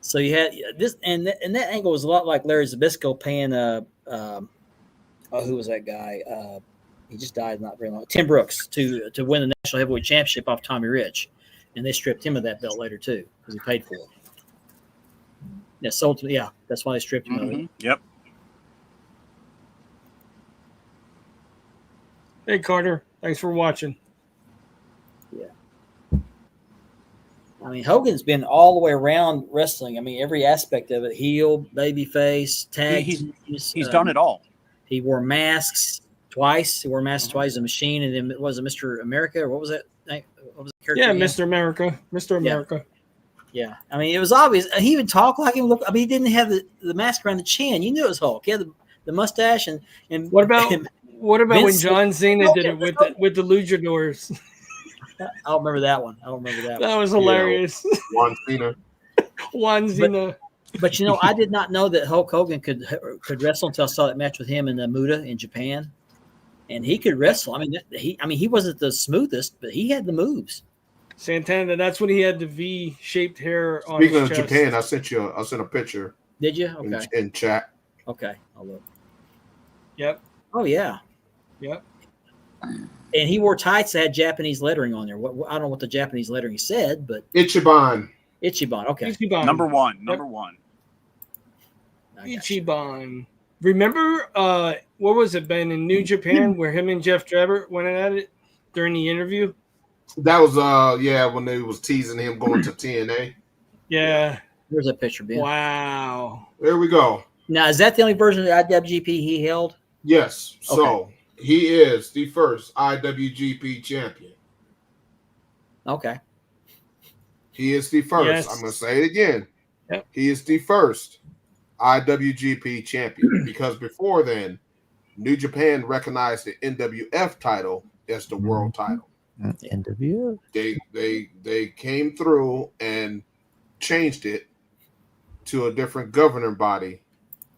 So you had this, and that angle was a lot like Larry Zbyszko paying who was that guy? He just died not very long. Tim Brooks to win the national heavyweight championship off Tommy Rich, and they stripped him of that belt later too because he paid for it. Yeah, sold to that's why they stripped him of it. Mhm. Yep. Hey, Carter. Thanks for watching. I mean, Hogan's been all the way around wrestling. I mean, every aspect of it: heel, babyface, tag. He's done it all. He wore masks twice. He wore masks twice. A machine, and then was it Mr. America or what was that? What was the character? Yeah, again? Mr. America. Mr. America. Yeah, I mean, it was obvious. He even talked like him. He didn't have the mask around the chin. You knew it was Hulk. He had the mustache and What about when Vince- John Cena did it with the luchadors? I don't remember that one. That was hilarious. Juan Cena. Juan Cena. But I did not know that Hulk Hogan could wrestle until I saw that match with him and Muta in Japan, and he could wrestle. I mean, he wasn't the smoothest, but he had the moves. Santana, that's when he had the V-shaped hair on Speaking his of chest. Japan, I sent a picture Did you? Okay. in chat. Okay. I'll look. Yep. Oh yeah. Yep. And he wore tights that had Japanese lettering on there. I don't know what the Japanese lettering said, but Ichiban. Ichiban. Okay. Ichiban. Number one. I got you. Ichiban. Remember, what was it, Ben, in New Japan where him and Jeff Jarrett went at it during the interview? That was when they was teasing him going to TNA. Yeah. There's a picture, Ben. Wow. There we go. Now, is that the only version of the IWGP he held? Yes. So he is the first IWGP champion. Okay. He is the first. Yes. I'm going to say it again. Yep. He is the first IWGP champion because before then, New Japan recognized the NWF title as the world title. NWF. They came through and changed it to a different governing body.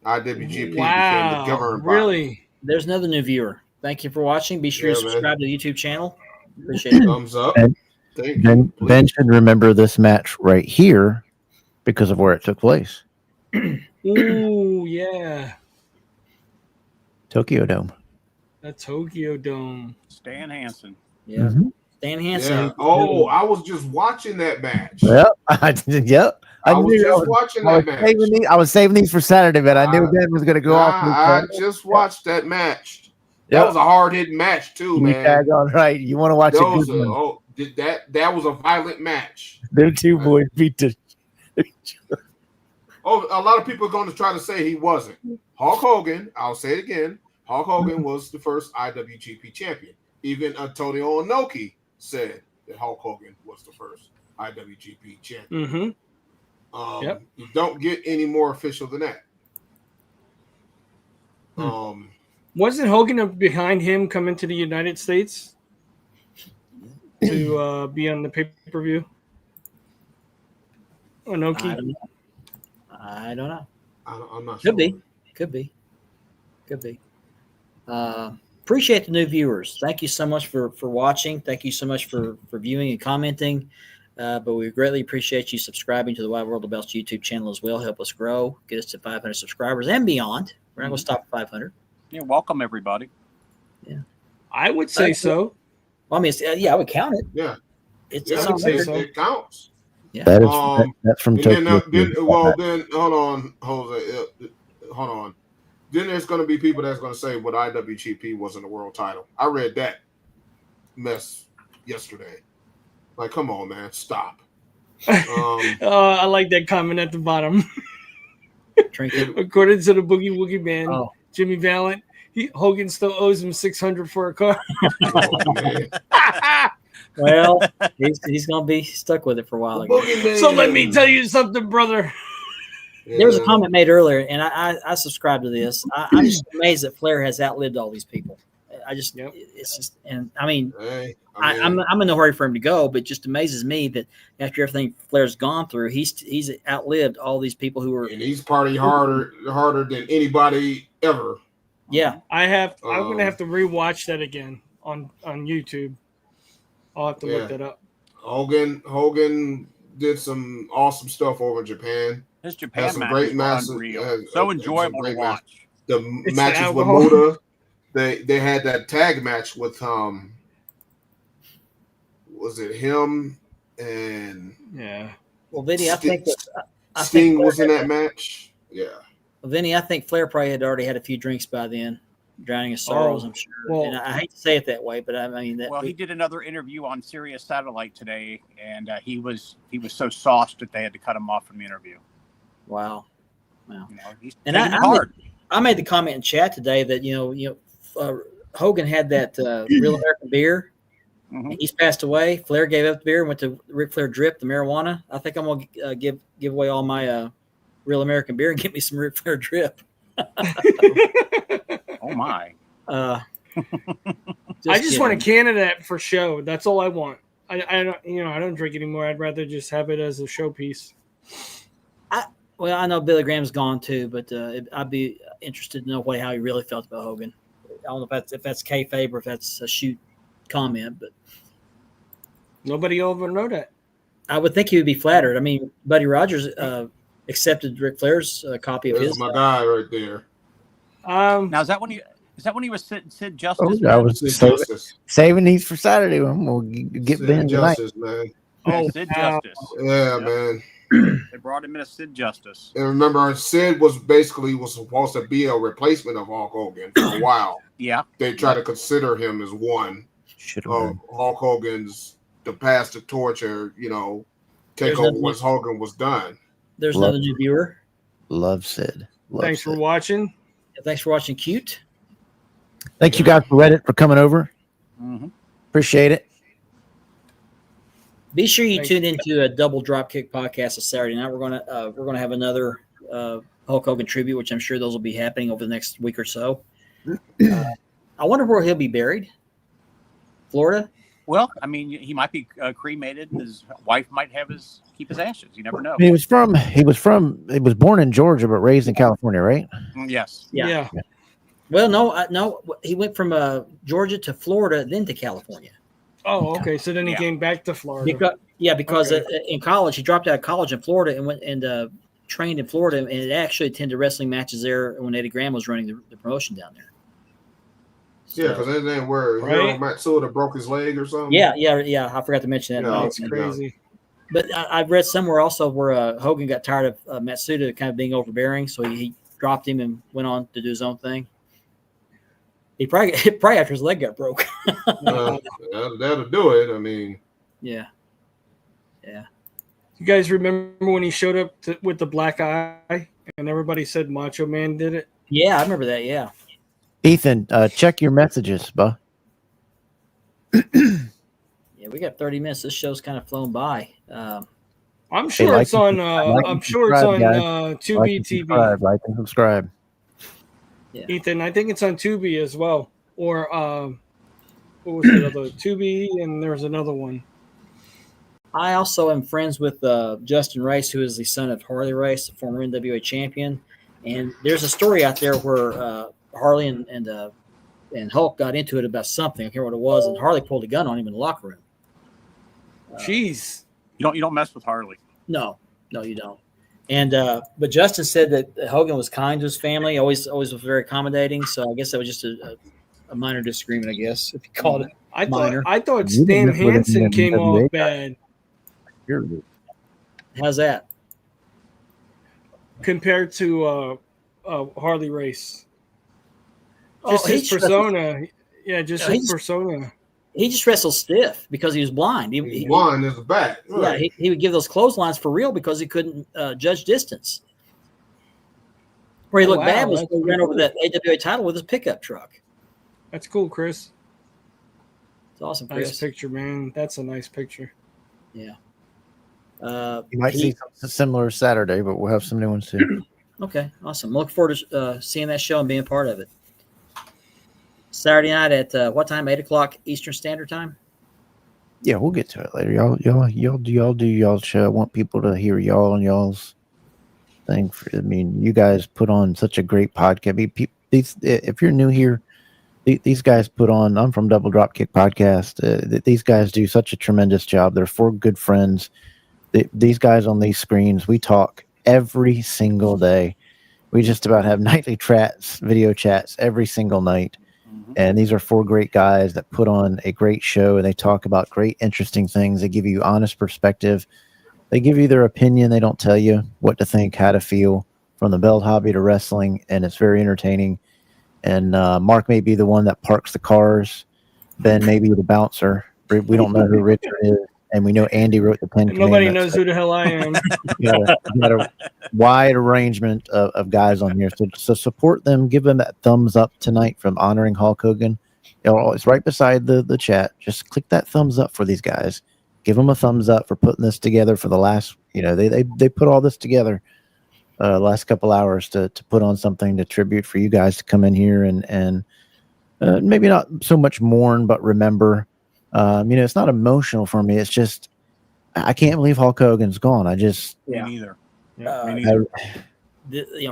IWGP became the governing body. Really? There's another new viewer. Thank you for watching. Be sure Yeah, to man. subscribe to the YouTube channel. Appreciate it. Thumbs up. And Thank Ben, you. Ben should remember this match right here because of where it took place. Ooh, yeah. Tokyo Dome. The Tokyo Dome. Stan Hansen. Yeah. Mhm. Stan Hansen. Yeah. Oh, I was just watching that match. Yep. Yep. I was knew just watching that match. I was saving these for Saturday, but I knew Ben was going to go off. I just watched that match. That Yep. was a hard hitting match too, You man. tag on right. You want to watch a good one. That was a violent match. Them two boys beat the. Oh, a lot of people are going to try to say he wasn't. Hulk Hogan, I'll say it again. Hulk Hogan was the first IWGP champion. Even Antonio Inoki said that Hulk Hogan was the first IWGP champion. Mm-hmm. You don't get any more official than that. Wasn't Hogan behind him coming to the United States to be on the pay-per-view? Inoki? I don't know. I'm not sure. Could be. Appreciate the new viewers. Thank you so much for watching. Thank you so much for viewing and commenting. But we greatly appreciate you subscribing to the Wide World of Belts YouTube channel as well. Help us grow, get us to 500 subscribers and beyond. We're not going to stop at 500. Yeah, welcome everybody. Yeah, I would say so. Well, I mean, I would count it. Yeah, It's I would say so. It counts. Yeah. That is that's from Tokyo. Then hold on, Jose. Hold on. Then there's going to be people that's going to say, "What IWGP wasn't a world title." I read that mess yesterday. Like, come on, man, stop. I like that comment at the bottom. Trinket. According to the Boogie Woogie Man, Oh. Jimmy Valiant, Hogan still owes him $600 for a car. Oh, man. Well, he's going to be stuck with it for a while. So let me tell you something, brother. Yeah. There was a comment made earlier, and I subscribe to this. I'm just amazed that Flair has outlived all these people. It's just, and I mean, I'm in no hurry for him to go, but it just amazes me that after everything Flair's gone through, he's outlived all these people who were. And he's partying harder than anybody ever. Yeah, I'm gonna have to rewatch that again on YouTube. I'll have to look that up. Hogan did some awesome stuff over in Japan. His Japan some matches great were matches. unreal. So enjoyable to watch. The It's matches the with alcohol. Muda. They had that tag match with was it him and Yeah. well, Vinny, I think Sting was in that match. Yeah. Well, Vinny, I think Flair probably had already had a few drinks by then, drowning his sorrows. I'm sure. well- and I hate to say it that way, but I mean that. Well, he did another interview on Sirius Satellite today, and he was so sauced that they had to cut him off from the interview. Wow. You know, he's And taking it hard. I made the comment in chat today that Hogan had that Real American beer. Mhm. And he's passed away. Flair gave up the beer and went to Ric Flair Drip, the marijuana. I think I'm gonna give away all my Real American beer and get me some Ric Flair Drip. Oh my! I just want a can of that for show. That's all I want. I don't drink anymore. I'd rather just have it as a showpiece. Well, I know Billy Graham's gone too, but I'd be interested to know how he really felt about Hogan. I don't know if that's kayfabe or if that's a shoot comment, but Nobody will ever know that. I would think he would be flattered. I mean, Buddy Rogers accepted Ric Flair's copy of There's his. my guy right there. Now is that when he was Sid Justice? I was Sid saving, Justice. saving these for Saturday. We'll get Sid Ben tonight. Justice, man. Sid Justice. Yeah, Yep. man. They brought him in as Sid Justice. And remember, Sid was supposed to be a replacement of Hulk Hogan for a while. Yeah. They try to consider him as one Should have of been. Hulk Hogan's to pass the torch or, take There's over nothing- once Hogan was done. There's Love- another new viewer. Love Sid. Love Thanks for Sid. watching. Thanks for watching Cute. Thank you guys for Reddit for coming over. Mm-hmm. Appreciate it. Be sure you Thanks. tune into a Double Dropkick podcast this Saturday night. We're gonna have another Hulk Hogan tribute, which I'm sure those will be happening over the next week or so. I wonder where he'll be buried. Florida. Well, I mean, he might be cremated. His wife might keep his ashes. You never know. He was born in Georgia but raised in California, right? Yes. Yeah. Well, no, he went from Georgia to Florida, then to California. Oh, okay. So then he came back to Florida. Because Okay. In college, he dropped out of college in Florida and went and trained in Florida, and it actually attended wrestling matches there when Eddie Graham was running the promotion down there. Yeah, because then where Hiro Matsuda broke his leg or something. Yeah. I forgot to mention that. Yeah, That's crazy. But I've read somewhere also where Hogan got tired of Matsuda kind of being overbearing, so he dropped him and went on to do his own thing. He probably after his leg got broke. That'll do it. I mean, yeah. You guys remember when he showed up with the black eye and everybody said Macho Man did it? Yeah, I remember that. Yeah. Ethan, check your messages, bud. Yeah, we got 30 minutes. This show's kind of flown by. I'm sure it's on. I'm sure it's on Tubi TV. Like and subscribe. Yeah. Ethan, I think it's on Tubi as well. Or what was the other? Tubi, and there's another one. I also am friends with Justin Rice, who is the son of Harley Rice, the former NWA champion. And there's a story out there where Harley and Hulk got into it about something. I can't remember what it was, and Harley pulled a gun on him in the locker room. Jeez. You don't mess with Harley. No, you don't. And but Justin said that Hogan was kind to his family, always was very accommodating. So I guess that was just a minor disagreement, I guess, if you called it minor. I thought Stan Hansen came off bad. How's that? Compared to Harley Race. Oh, Just his persona. Yeah, just his persona. He just wrestled stiff because he was blind. He blind in his back. Right. Yeah, he would give those clotheslines for real because he couldn't judge distance. Where he looked bad was when he ran over that AWA title with his pickup truck. That's cool, Chris. It's awesome, Chris. Nice picture, man. That's a nice picture. Yeah. You might see something similar Saturday, but we'll have some new ones too. Okay, awesome. Look forward to seeing that show and being part of it. Saturday night at what time? 8:00 Eastern Standard Time. Yeah, we'll get to it later. Y'all do y'all's show. I want people to hear y'all and y'all's thing. You guys put on such a great podcast. I mean, if you're new here, these guys put on. I'm from Double Dropkick Podcast. These guys do such a tremendous job. They're four good friends. These guys on these screens, we talk every single day. We just about have nightly video chats every single night. And these are four great guys that put on a great show, and they talk about great, interesting things. They give you honest perspective. They give you their opinion. They don't tell you what to think, how to feel, from the belt hobby to wrestling, and it's very entertaining. And Mark may be the one that parks the cars. Ben may be the bouncer. We don't know who Richard is. And we know Andy wrote the 10 Nobody knows who the hell I am. You got a wide arrangement of guys on here. So support them. Give them that thumbs up tonight from Honoring Hulk Hogan. It's right beside the chat. Just click that thumbs up for these guys. Give them a thumbs up for putting this together for the last, they put all this together last couple hours to put on something to tribute for you guys to come in here and maybe not so much mourn, but remember. It's not emotional for me. It's just I can't believe Hulk Hogan's gone. Me neither. Me neither.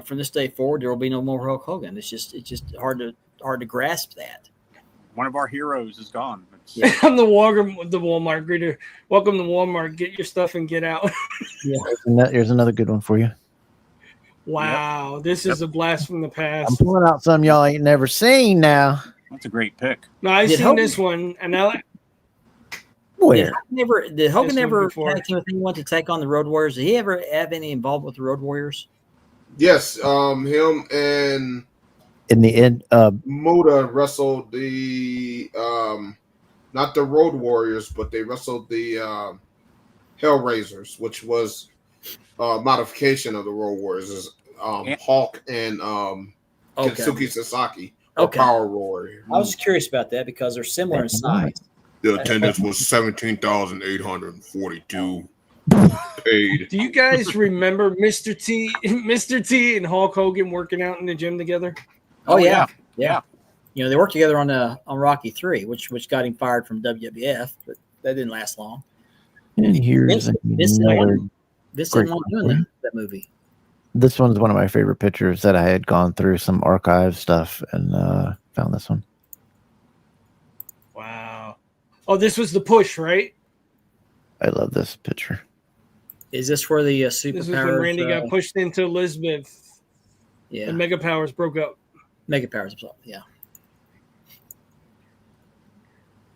From this day forward, there will be no more Hulk Hogan. It's just hard to grasp that. One of our heroes is gone. I'm the Walmart greeter. Welcome to Walmart. Get your stuff and get out. Yeah. Here's another good one for you. Wow, this is a blast from the past. I'm pulling out some y'all ain't never seen now. That's a great pick. No, I've seen this one, and I where did Hogan ever have anyone to take on the Road Warriors? Did he ever have any involvement with the Road Warriors? Yes, him and in the end, Muda wrestled the not the Road Warriors, but they wrestled the Hellraisers, which was a modification of the Road Warriors. Hulk and Kensuke Sasaki. Power Warrior. I was just curious about that because they're similar in size. The attendance was 17,842 paid. Do you guys remember Mr. T and Hulk Hogan working out in the gym together? Oh yeah. They worked together on Rocky 3, which got him fired from WWF, but that didn't last long. And here's this isn't doing that movie. This one's one of my favorite pictures that I had gone through some archive stuff and found this one. Wow. Oh, this was the push, right? I love this picture. Is this where the superpowers? This was when Randy got pushed into Elizabeth. Yeah. And Mega Powers broke up. Mega Powers, yeah.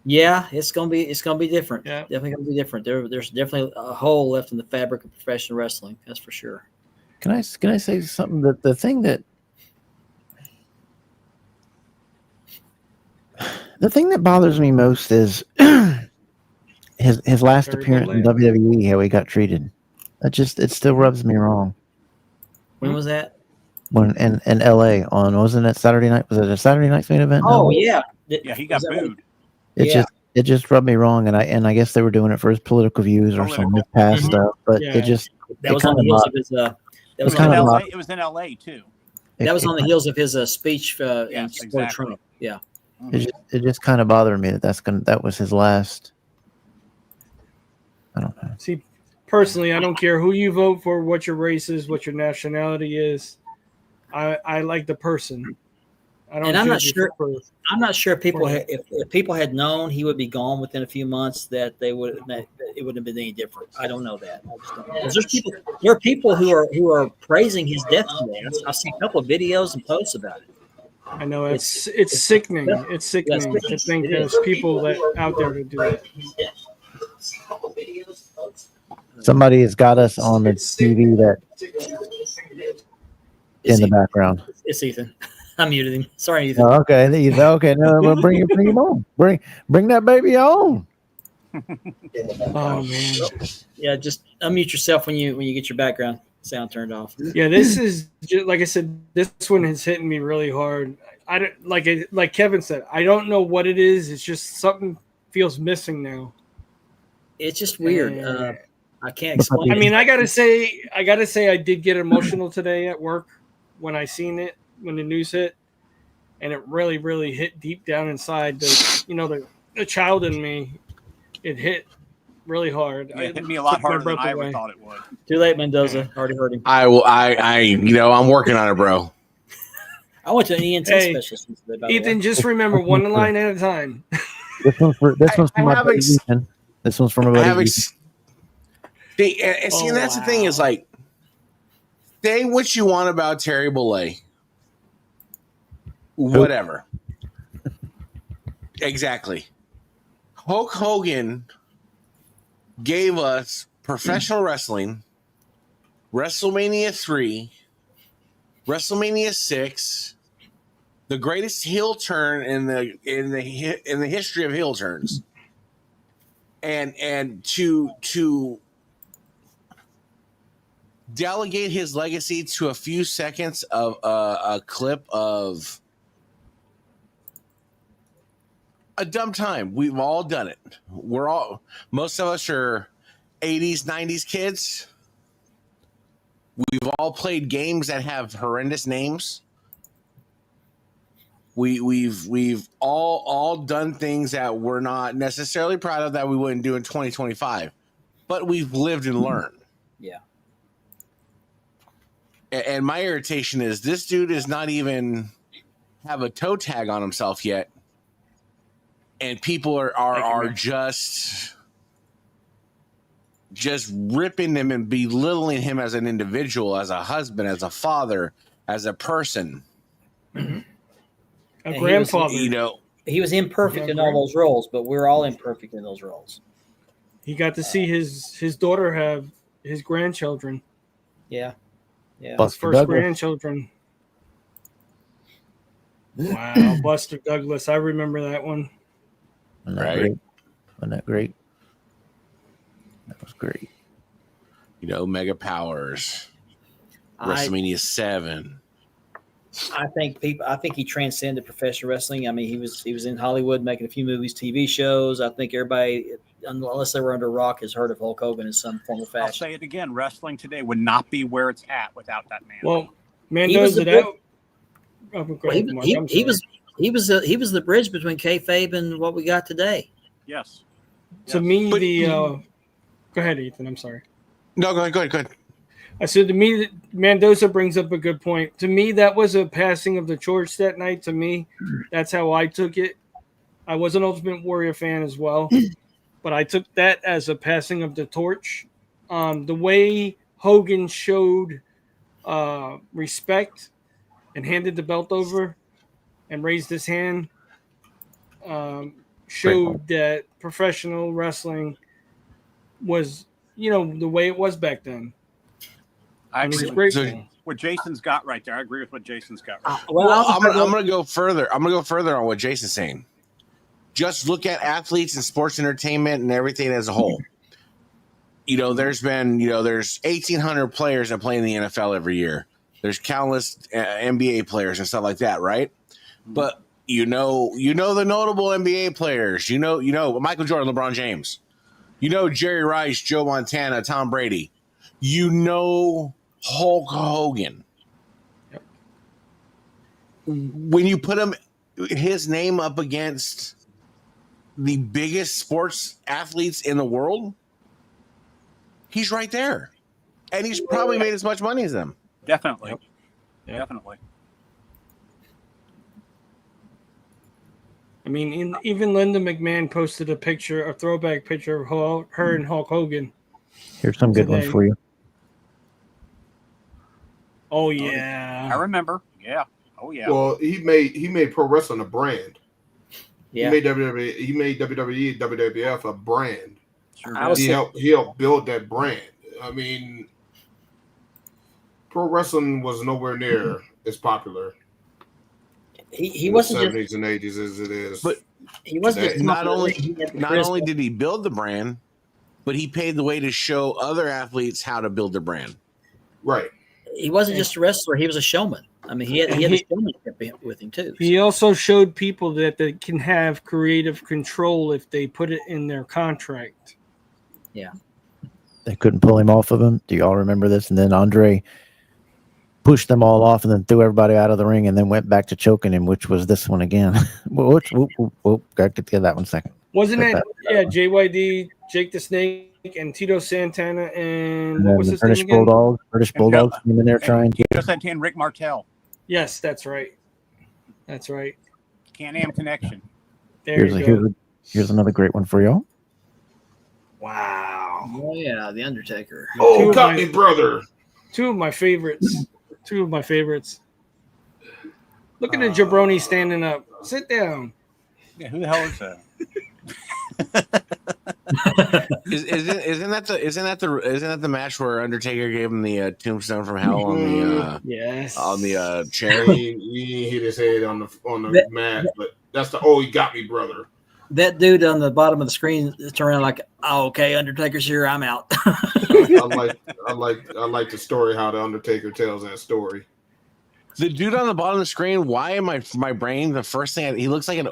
Yeah, it's gonna be different. Yeah. Definitely gonna be different. There's definitely a hole left in the fabric of professional wrestling. That's for sure. Can I say something? That the thing that bothers me most is his last Terry appearance in WWE. How he got treated. It still rubs me wrong. When was that? When in LA on, wasn't it Saturday night? Was it a Saturday night's main event? Oh No. yeah. Yeah, he got booed. It just rubbed me wrong, and I guess they were doing it for his political views or some past stuff, but Yeah. it just That was on the heels of his. That was kind on of the, odd. It was in LA too. that was on the heels of his speech in Yes, support of exactly. Trump. Yeah. It just kind of bothered me that was his last. I don't know. See, personally, I don't care who you vote for, what your race is, what your nationality is. I like the person. I don't. And I'm not judge you sure. for- I'm not sure if people had known he would be gone within a few months that it wouldn't have been any different. I don't know that. I just don't know. 'Cause there are people who are praising his death today. I've seen a couple of videos and posts about it. I know it's sickening. It's sickening to think there's people that out there to do that. Somebody has got us on the TV that in the background. It's Ethan. I muted him. Sorry, Ethan. Oh, okay. Okay. No, well, bring him on. Bring that baby on. Oh man. Yeah, just unmute yourself when you get your background sound turned off. Yeah, this is just, like I said. This one is hitting me really hard. I don't like Kevin said. I don't know what it is. It's just something feels missing now. It's just weird. I can't explain. I mean, I gotta say, I did get emotional today at work when I seen it, when the news hit, and it really, really hit deep down inside. The child in me, it hit really hard. Yeah, it hit me a lot harder than I ever thought it would. Too late, Mendoza. Already heard him. I'm working on it, bro. I went to an ENT specialist yesterday, by the Ethan, way. just remember one line at a time. This one's from my buddy Ethan. This one's from a buddy. And that's the thing is like, say what you want about Terry Bollea. Whatever. Exactly. Hulk Hogan gave us professional wrestling, WrestleMania 3, WrestleMania 6, the greatest heel turn in the history of heel turns. And to delegate his legacy to a few seconds of a clip of a dumb time. We've all done it. Most of us are 80s, 90s kids. We've all played games that have horrendous names. We've all done things that we're not necessarily proud of that we wouldn't do in 2025, but we've lived and learned. Yeah. And my irritation is this dude is not even have a toe tag on himself yet, and people are just ripping him and belittling him as an individual, as a husband, as a father, as a person. A And grandfather. He was imperfect in all those roles, but we're all imperfect in those roles. He got to see his daughter have his grandchildren, Yeah. Yeah. his Buster first Douglas. grandchildren. Wow, Buster Douglas. I remember that one. Wasn't that Right. great? Wasn't that great? That was great. Mega Powers, I WrestleMania 7. think he transcended professional wrestling. I mean, he was in Hollywood making a few movies, TV shows. I think everybody, unless they were under a rock, has heard of Hulk Hogan in some form or I'll fashion. say it again. Wrestling today would not be where it's at without that man. Well, He was Mendoza, the that. bridge- Oh, go Well, ahead, Mark, I'm he sorry. was the bridge between kayfabe and what we got today. Yes. To Yes. me, But- go ahead, Ethan. I'm sorry. No, go ahead. I said to me, Mendoza brings up a good point. To me, that was a passing of the torch that night. To me, that's how I took it. I was an Ultimate Warrior fan as well, but I took that as a passing of the torch. The way Hogan showed respect and handed the belt over and raised his hand showed that professional wrestling was, the way it was back then. I agree with what Jason's got right there. I agree with what Jason's got right there. Well, I'm going to go further. I'm going to go further on what Jason's saying. Just look at athletes and sports entertainment and everything as a whole. There's 1,800 players that play in the NFL every year. There's countless NBA players and stuff like that, right? But the notable NBA players. Michael Jordan, LeBron James. Jerry Rice, Joe Montana, Tom Brady. Hulk Hogan. Yep. When you put his name up against the biggest sports athletes in the world, he's right there. And he's probably made as much money as them. Definitely. Yep. Definitely. I mean, even Linda McMahon posted a throwback picture of her and Hulk Hogan. Here's some good ones for you. Oh yeah, I remember. Yeah. Oh yeah. Well, he made pro wrestling a brand. Yeah. He made WWE, WWF a brand. Sure. He helped build that brand. I mean, pro wrestling was nowhere near as popular. He wasn't in the 70s and 80s as it is. But he wasn't just not only did he build the brand, but he paved the way to show other athletes how to build their brand. Right. He wasn't just a wrestler; he was a showman. I mean, he had the showmanship with him too. He also showed people that they can have creative control if they put it in their contract. Yeah, they couldn't pull him off of him. Do y'all remember this? And then Andre pushed them all off and then threw everybody out of the ring and then went back to choking him, which was this one again. Got to get to that one second. Wasn't it? Yeah, JYD, Jake the Snake, and Tito Santana, and what was his name again? British Bulldogs came in there trying to. Tito Santana, Rick Martel. Yes, that's right. That's right. Can-Am Connection. Here's another great one for y'all. Wow. Oh yeah, the Undertaker. Oh, got me, brother. Two of my favorites. Look at the jabroni standing up. Sit down. Yeah, who the hell is that? Isn't that the match where Undertaker gave him the tombstone from hell on the on the chair? He hit his head on the mat, but that's he got me, brother. That dude on the bottom of the screen turned around like, "Oh, okay, Undertaker's here. I'm out." I like the story how the Undertaker tells that story. The dude on the bottom of the screen. Why am my brain the first thing? He looks like an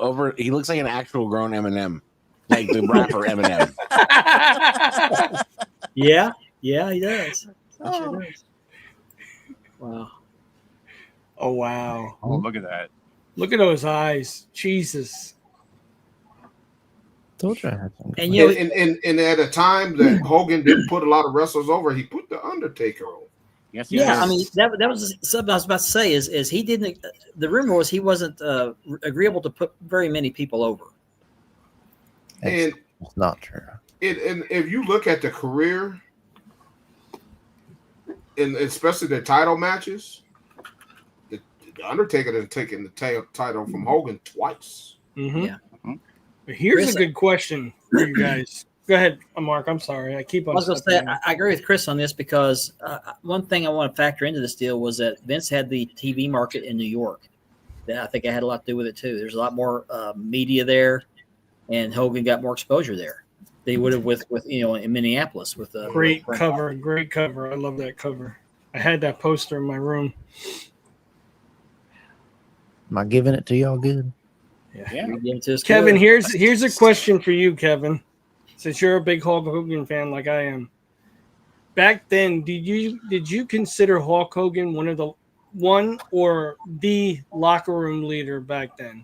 actual grown Eminem. Like the rapper Eminem. Yeah, he does. He sure does. Wow. Oh wow. Oh, look at that. Look at those eyes. Jesus. Told you I had some. And and at a time that Hogan didn't put a lot of wrestlers over, he put the Undertaker on. Yes. I mean that was something I was about to say. Is he didn't? The rumor was he wasn't agreeable to put very many people over. And it's not true. And if you look at the career, and especially the title matches, the Undertaker has taken the title from Hogan twice. Mm-hmm. Yeah. Here's Chris, a good question for you guys. Go ahead, Mark. I'm sorry. I keep on. I was going to say I agree with Chris on this because one thing I want to factor into this deal was that Vince had the TV market in New York. That I think it had a lot to do with it too. There's a lot more media there, and Hogan got more exposure there. They would have with in Minneapolis with great cover. I love that cover. I had that poster in my room. Am I giving it to y'all good? Yeah. Kevin, here's a question for you, Kevin. Since you're a big Hulk Hogan fan like I am. Back then, did you consider Hulk Hogan one or the locker room leader back then?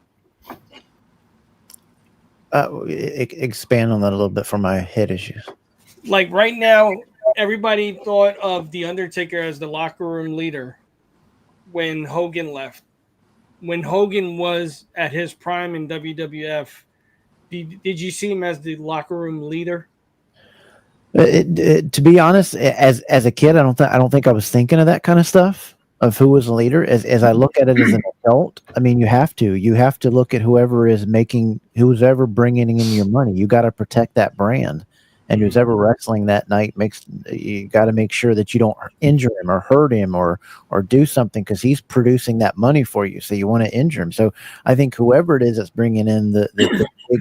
Expand on that a little bit for my head issues. Like right now, everybody thought of The Undertaker as the locker room leader when Hogan left. When Hogan was at his prime in WWF, did you see him as the locker room leader? To be honest, as a kid, I don't think I was thinking of that kind of stuff of who was the leader. As I look at it as an adult, I mean, you have to look at who's ever bringing in your money. You got to protect that brand, and who's ever wrestling that night you got to make sure that you don't injure him or hurt him or do something, because he's producing that money for you. So you want to injure him. So I think whoever it is that's bringing in the big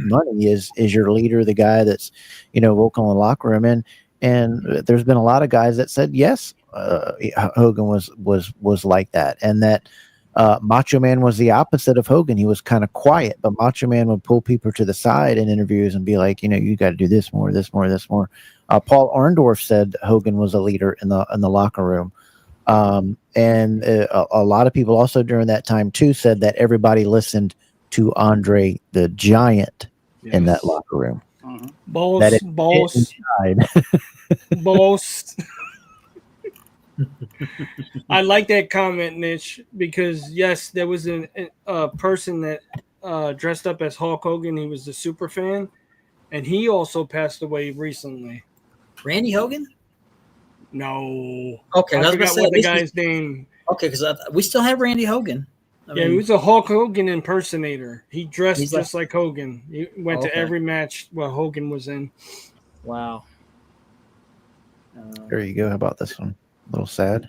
money is your leader, the guy that's vocal in the locker room. And there's been a lot of guys that said yes, Hogan was like that, and that Macho Man was the opposite of Hogan. He was kind of quiet, but Macho Man would pull people to the side in interviews and be like, you got to do this more, this more, this more. Paul Orndorff said Hogan was a leader in the locker room, and a lot of people also during that time too said that everybody listened to Andre the Giant in that locker room. Boss. I like that comment, Niche, because yes, there was a person that dressed up as Hulk Hogan. He was the super fan, and he also passed away recently. Randy Hogan? No. Okay, I forgot what the guy's name. Okay, because we still have Randy Hogan. He was a Hulk Hogan impersonator. He dressed just like Hogan. He went to every match where Hogan was in. Wow. There you go. How about this one? A little sad.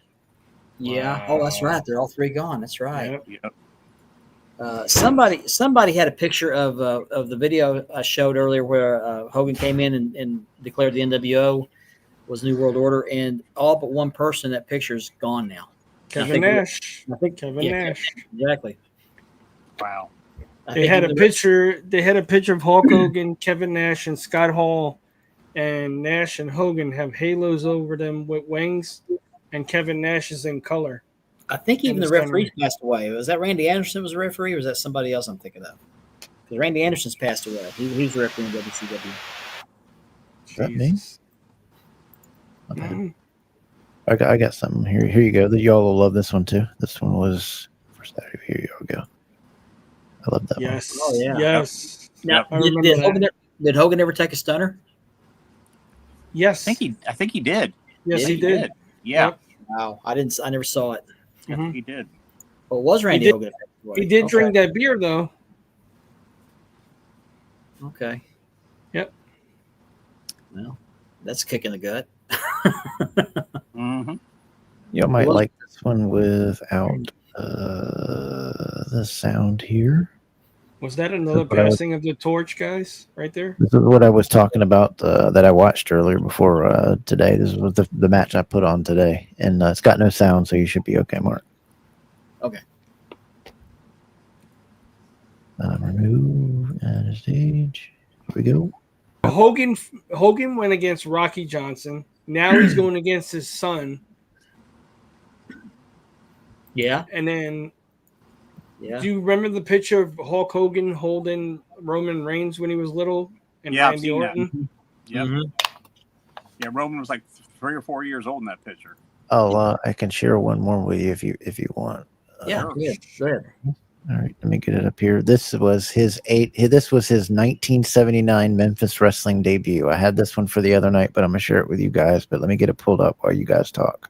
Yeah. Oh, that's right. They're all three gone. That's right. Yep. Somebody had a picture of the video I showed earlier where Hogan came in and declared the NWO was New World Order, and all but one person in that picture is gone now. Kevin Nash. Kevin Nash. Exactly. Wow. They had a picture of Hulk Hogan, Kevin Nash, and Scott Hall, and Nash and Hogan have halos over them with wings, and Kevin Nash is in color. I think even the referee passed away. Was that Randy Anderson was a referee, or was that somebody else I'm thinking of? Because Randy Anderson's passed away. He's refereeing WCW. Is that me? Okay. I got something here. Here you go. Y'all will love this one too. This one was first Saturday. Here you go. I love that one. Oh yeah. Yes. Now, did Hogan ever take a stunner? Yes. I think he did. Yes, he did. Yeah. Yep. Wow. I never saw it. I think he did. Well, it was Randy Hogan. He did drink that beer though. Okay. Yep. Well, that's a kick in the gut. You might like this one without the sound here. Was that another passing of the torch, guys? Right there. This is what I was talking about that I watched earlier before today. This was the match I put on today, and it's got no sound, so you should be okay, Mark. Okay. Remove and stage. Here we go. Hogan went against Rocky Johnson. Now he's going against his son. Yeah. And then, yeah. Do you remember the picture of Hulk Hogan holding Roman Reigns when he was little? And Randy Orton? Yep. Yeah, Roman was like 3 or 4 years old in that picture. I can share one more with you if you want. Yeah, good. All right, let me get it up here. This was his 1979 Memphis wrestling debut. I had this one for the other night, but I'm gonna share it with you guys. But let me get it pulled up while you guys talk.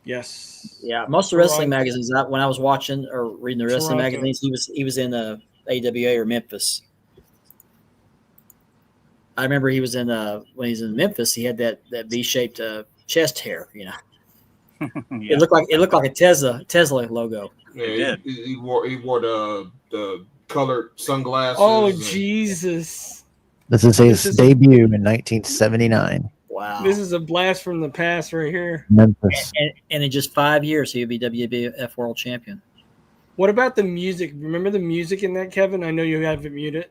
Yes. Yeah, most of the wrestling magazines. When I was watching or reading the wrestling magazines, he was in AWA or Memphis. I remember he was in when he was in Memphis. He had that V-shaped chest hair. Yeah. It looked like a Tesla logo. Yeah, he wore the colored sunglasses. Oh Jesus! This is his debut in 1979. Wow, this is a blast from the past right here. Memphis, and in just 5 years, he would be WWF World Champion. What about the music? Remember the music in that, Kevin? I know you have it muted.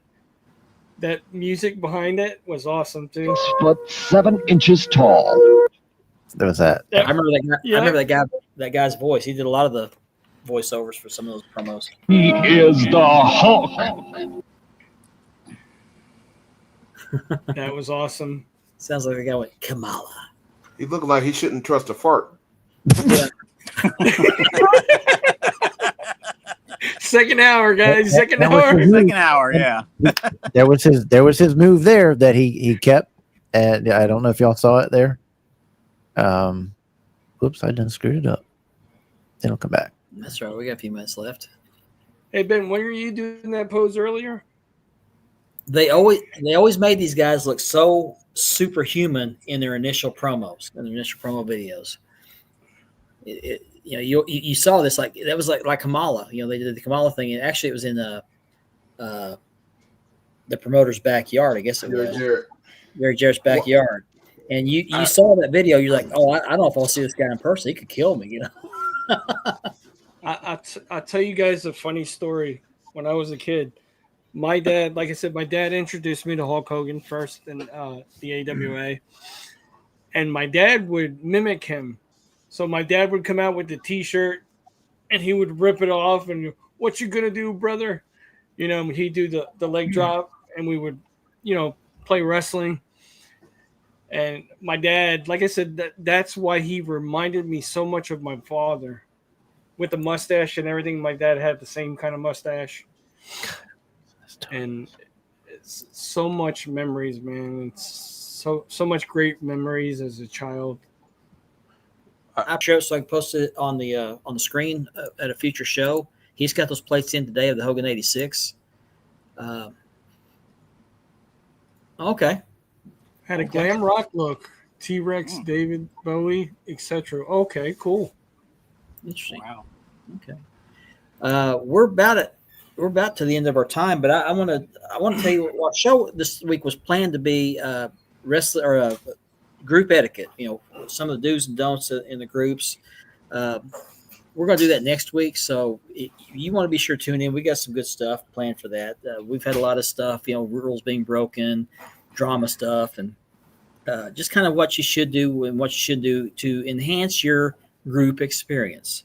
That music behind it was awesome too. 6'7" tall. There was that. I remember that guy. Yeah. I remember that guy's voice. He did a lot of the voiceovers for some of those promos. He is the Hulk. That was awesome. Sounds like a guy with Kamala. He looked like he shouldn't trust a fart. Yeah. Second hour, guys. Second That was hour. his move. Second hour, yeah. There was his move there that he kept, and I don't know if y'all saw it there. Whoops, I done screwed it up. It'll come back. That's right. We got a few minutes left. Hey Ben, when were you doing that pose earlier? They always made these guys look so superhuman in their initial promos, in their initial promo videos. You saw this that was like Kamala. They did the Kamala thing, and actually it was in the promoter's backyard. I guess it was Gary Jarrett's backyard. And you saw that video. You're like, oh, I don't know if I'll see this guy in person. He could kill me, I'll tell you guys a funny story. When I was a kid, my dad, like I said, my dad introduced me to Hulk Hogan first in the AWA. And my dad would mimic him. So my dad would come out with the T-shirt, and he would rip it off. And what you gonna do, brother? He'd do the leg drop, and we would, play wrestling. And my dad, like I said, that's why he reminded me so much of my father, with the mustache and everything. My dad had the same kind of mustache, and it's so much memories, man. It's so much great memories as a child. I'm sure so I can post it on the screen at a future show. He's got those plates in today of the Hogan 86. Okay. Had a glam rock look. T-Rex, David Bowie, etc. Okay, cool. Interesting. Wow. Okay. We're about to the end of our time, but I want to tell you what show this week was planned to be wrestling or group etiquette. Some of the do's and don'ts in the groups. We're going to do that next week, so you want to be sure to tune in. We got some good stuff planned for that. We've had a lot of stuff, rules being broken, drama stuff, and just kind of what you should do and what you should do to enhance your group experience.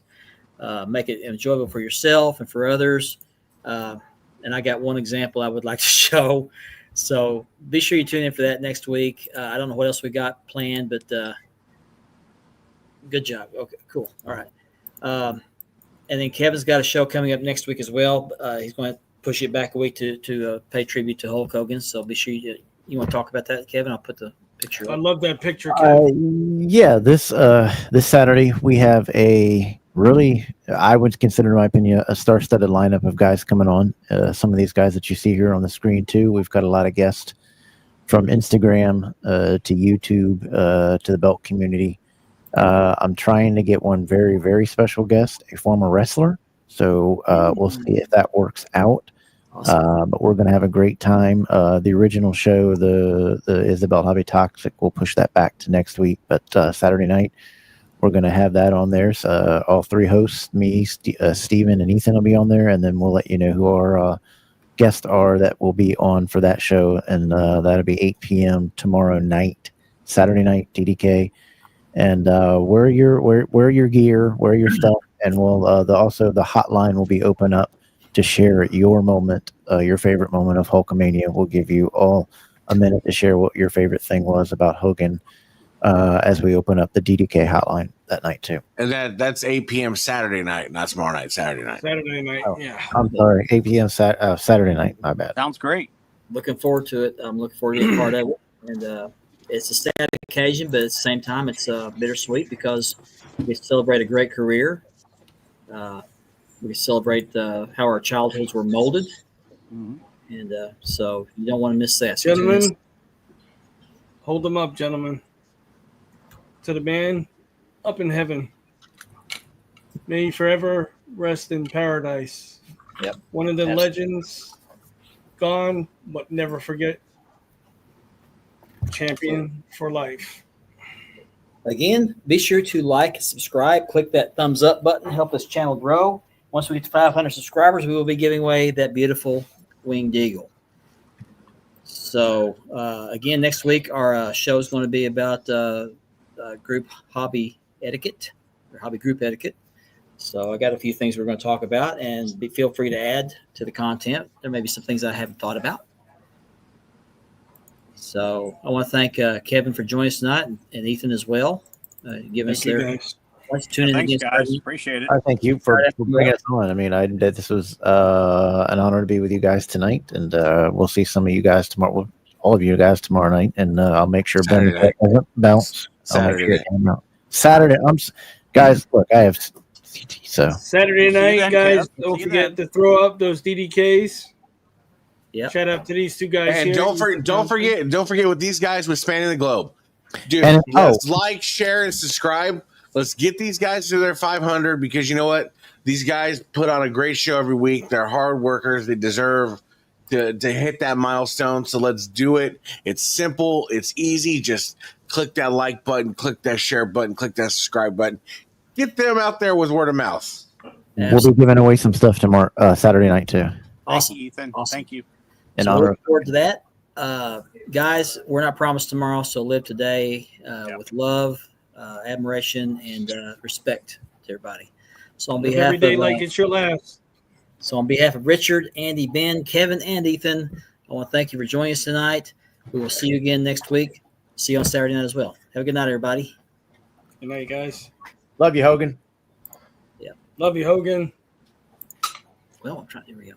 Make it enjoyable for yourself and for others. And I got one example I would like to show. So be sure you tune in for that next week. I don't know what else we got planned, but good job. Okay, cool. All right. And then Kevin's got a show coming up next week as well. He's going to push it back a week to pay tribute to Hulk Hogan. So be sure you want to talk about that, Kevin. I'll put the picture up. I love that picture, Kevin. Yeah, this Saturday we have a really, I would consider, in my opinion, a star-studded lineup of guys coming on. Some of these guys that you see here on the screen too. We've got a lot of guests from Instagram to YouTube to the belt community. I'm trying to get one very, very special guest, a former wrestler. So we'll see if that works out. Awesome. But we're going to have a great time. The original show, the Is the Belt Hobby Toxic, we'll push that back to next week. But Saturday night, we're going to have that on there. So all three hosts, me, Steven, and Ethan will be on there. And then we'll let you know who our guests are that will be on for that show. And that'll be 8 p.m. tomorrow night, Saturday night, DDK. And wear your gear, wear your stuff. And we'll also the hotline will be open up to share your moment, your favorite moment of Hulkamania. We'll give you all a minute to share what your favorite thing was about Hogan as we open up the DDK hotline that night too. And that's 8 p.m. Saturday night, not tomorrow night, Saturday night. Saturday night, oh, yeah. I'm sorry, 8 p.m. Saturday night, my bad. Sounds great. Looking forward to it. I'm looking forward to being part of it. And it's a sad occasion, but at the same time, it's bittersweet because we celebrate a great career. We celebrate how our childhoods were molded. Mm-hmm. And so you don't want to miss that. Gentlemen, hold them up, gentlemen. To the man up in heaven. May he forever rest in paradise. Yep. One of the legends gone, but never forget. Champion for life. Again, be sure to like, subscribe, click that thumbs up button, help this channel grow. Once we get to 500 subscribers, we will be giving away that beautiful winged eagle. So, again, next week, our show is going to be about group hobby etiquette or hobby group etiquette. So I got a few things we're going to talk about, and feel free to add to the content. There may be some things I haven't thought about. So So I want to thank Kevin for joining us tonight, and Ethan as well, giving us Thank you, their. guys. Let's tune in Thanks, against guys. Appreciate it. I thank you for bringing us on. I mean, this was an honor to be with you guys tonight, and we'll see some of you guys tomorrow. All of you guys tomorrow night, and I'll make sure Ben doesn't bounce. Saturday night. Saturday. Guys, look, I have CT, so Saturday See you night, then, guys. Kev. Don't See you forget then. to throw up those DDKs. Yep. Shout out to these two guys And here. don't forget with these guys with Spanning the Globe. Dude, And- let's like, share, and subscribe. Let's get these guys to their 500 because you know what? These guys put on a great show every week. They're hard workers. They deserve to hit that milestone. So let's do it. It's simple. It's easy. Just click that like button, click that share button, click that subscribe button. Get them out there with word of mouth. we'll be giving away some stuff tomorrow, Saturday night too. Awesome. Thank you, Ethan. Awesome. Thank you. In So honor we'll of look forward to that. Guys, we're not promised tomorrow, so live today with love, admiration, and respect to everybody. So on behalf every day of like it's your last. So on behalf of Richard, Andy, Ben, Kevin, and Ethan, I want to thank you for joining us tonight. We will see you again next week. See you on Saturday night as well. Have a good night, everybody. Good night, guys. love you, Hogan. Love you, Hogan. Well, I'm trying. Here we go.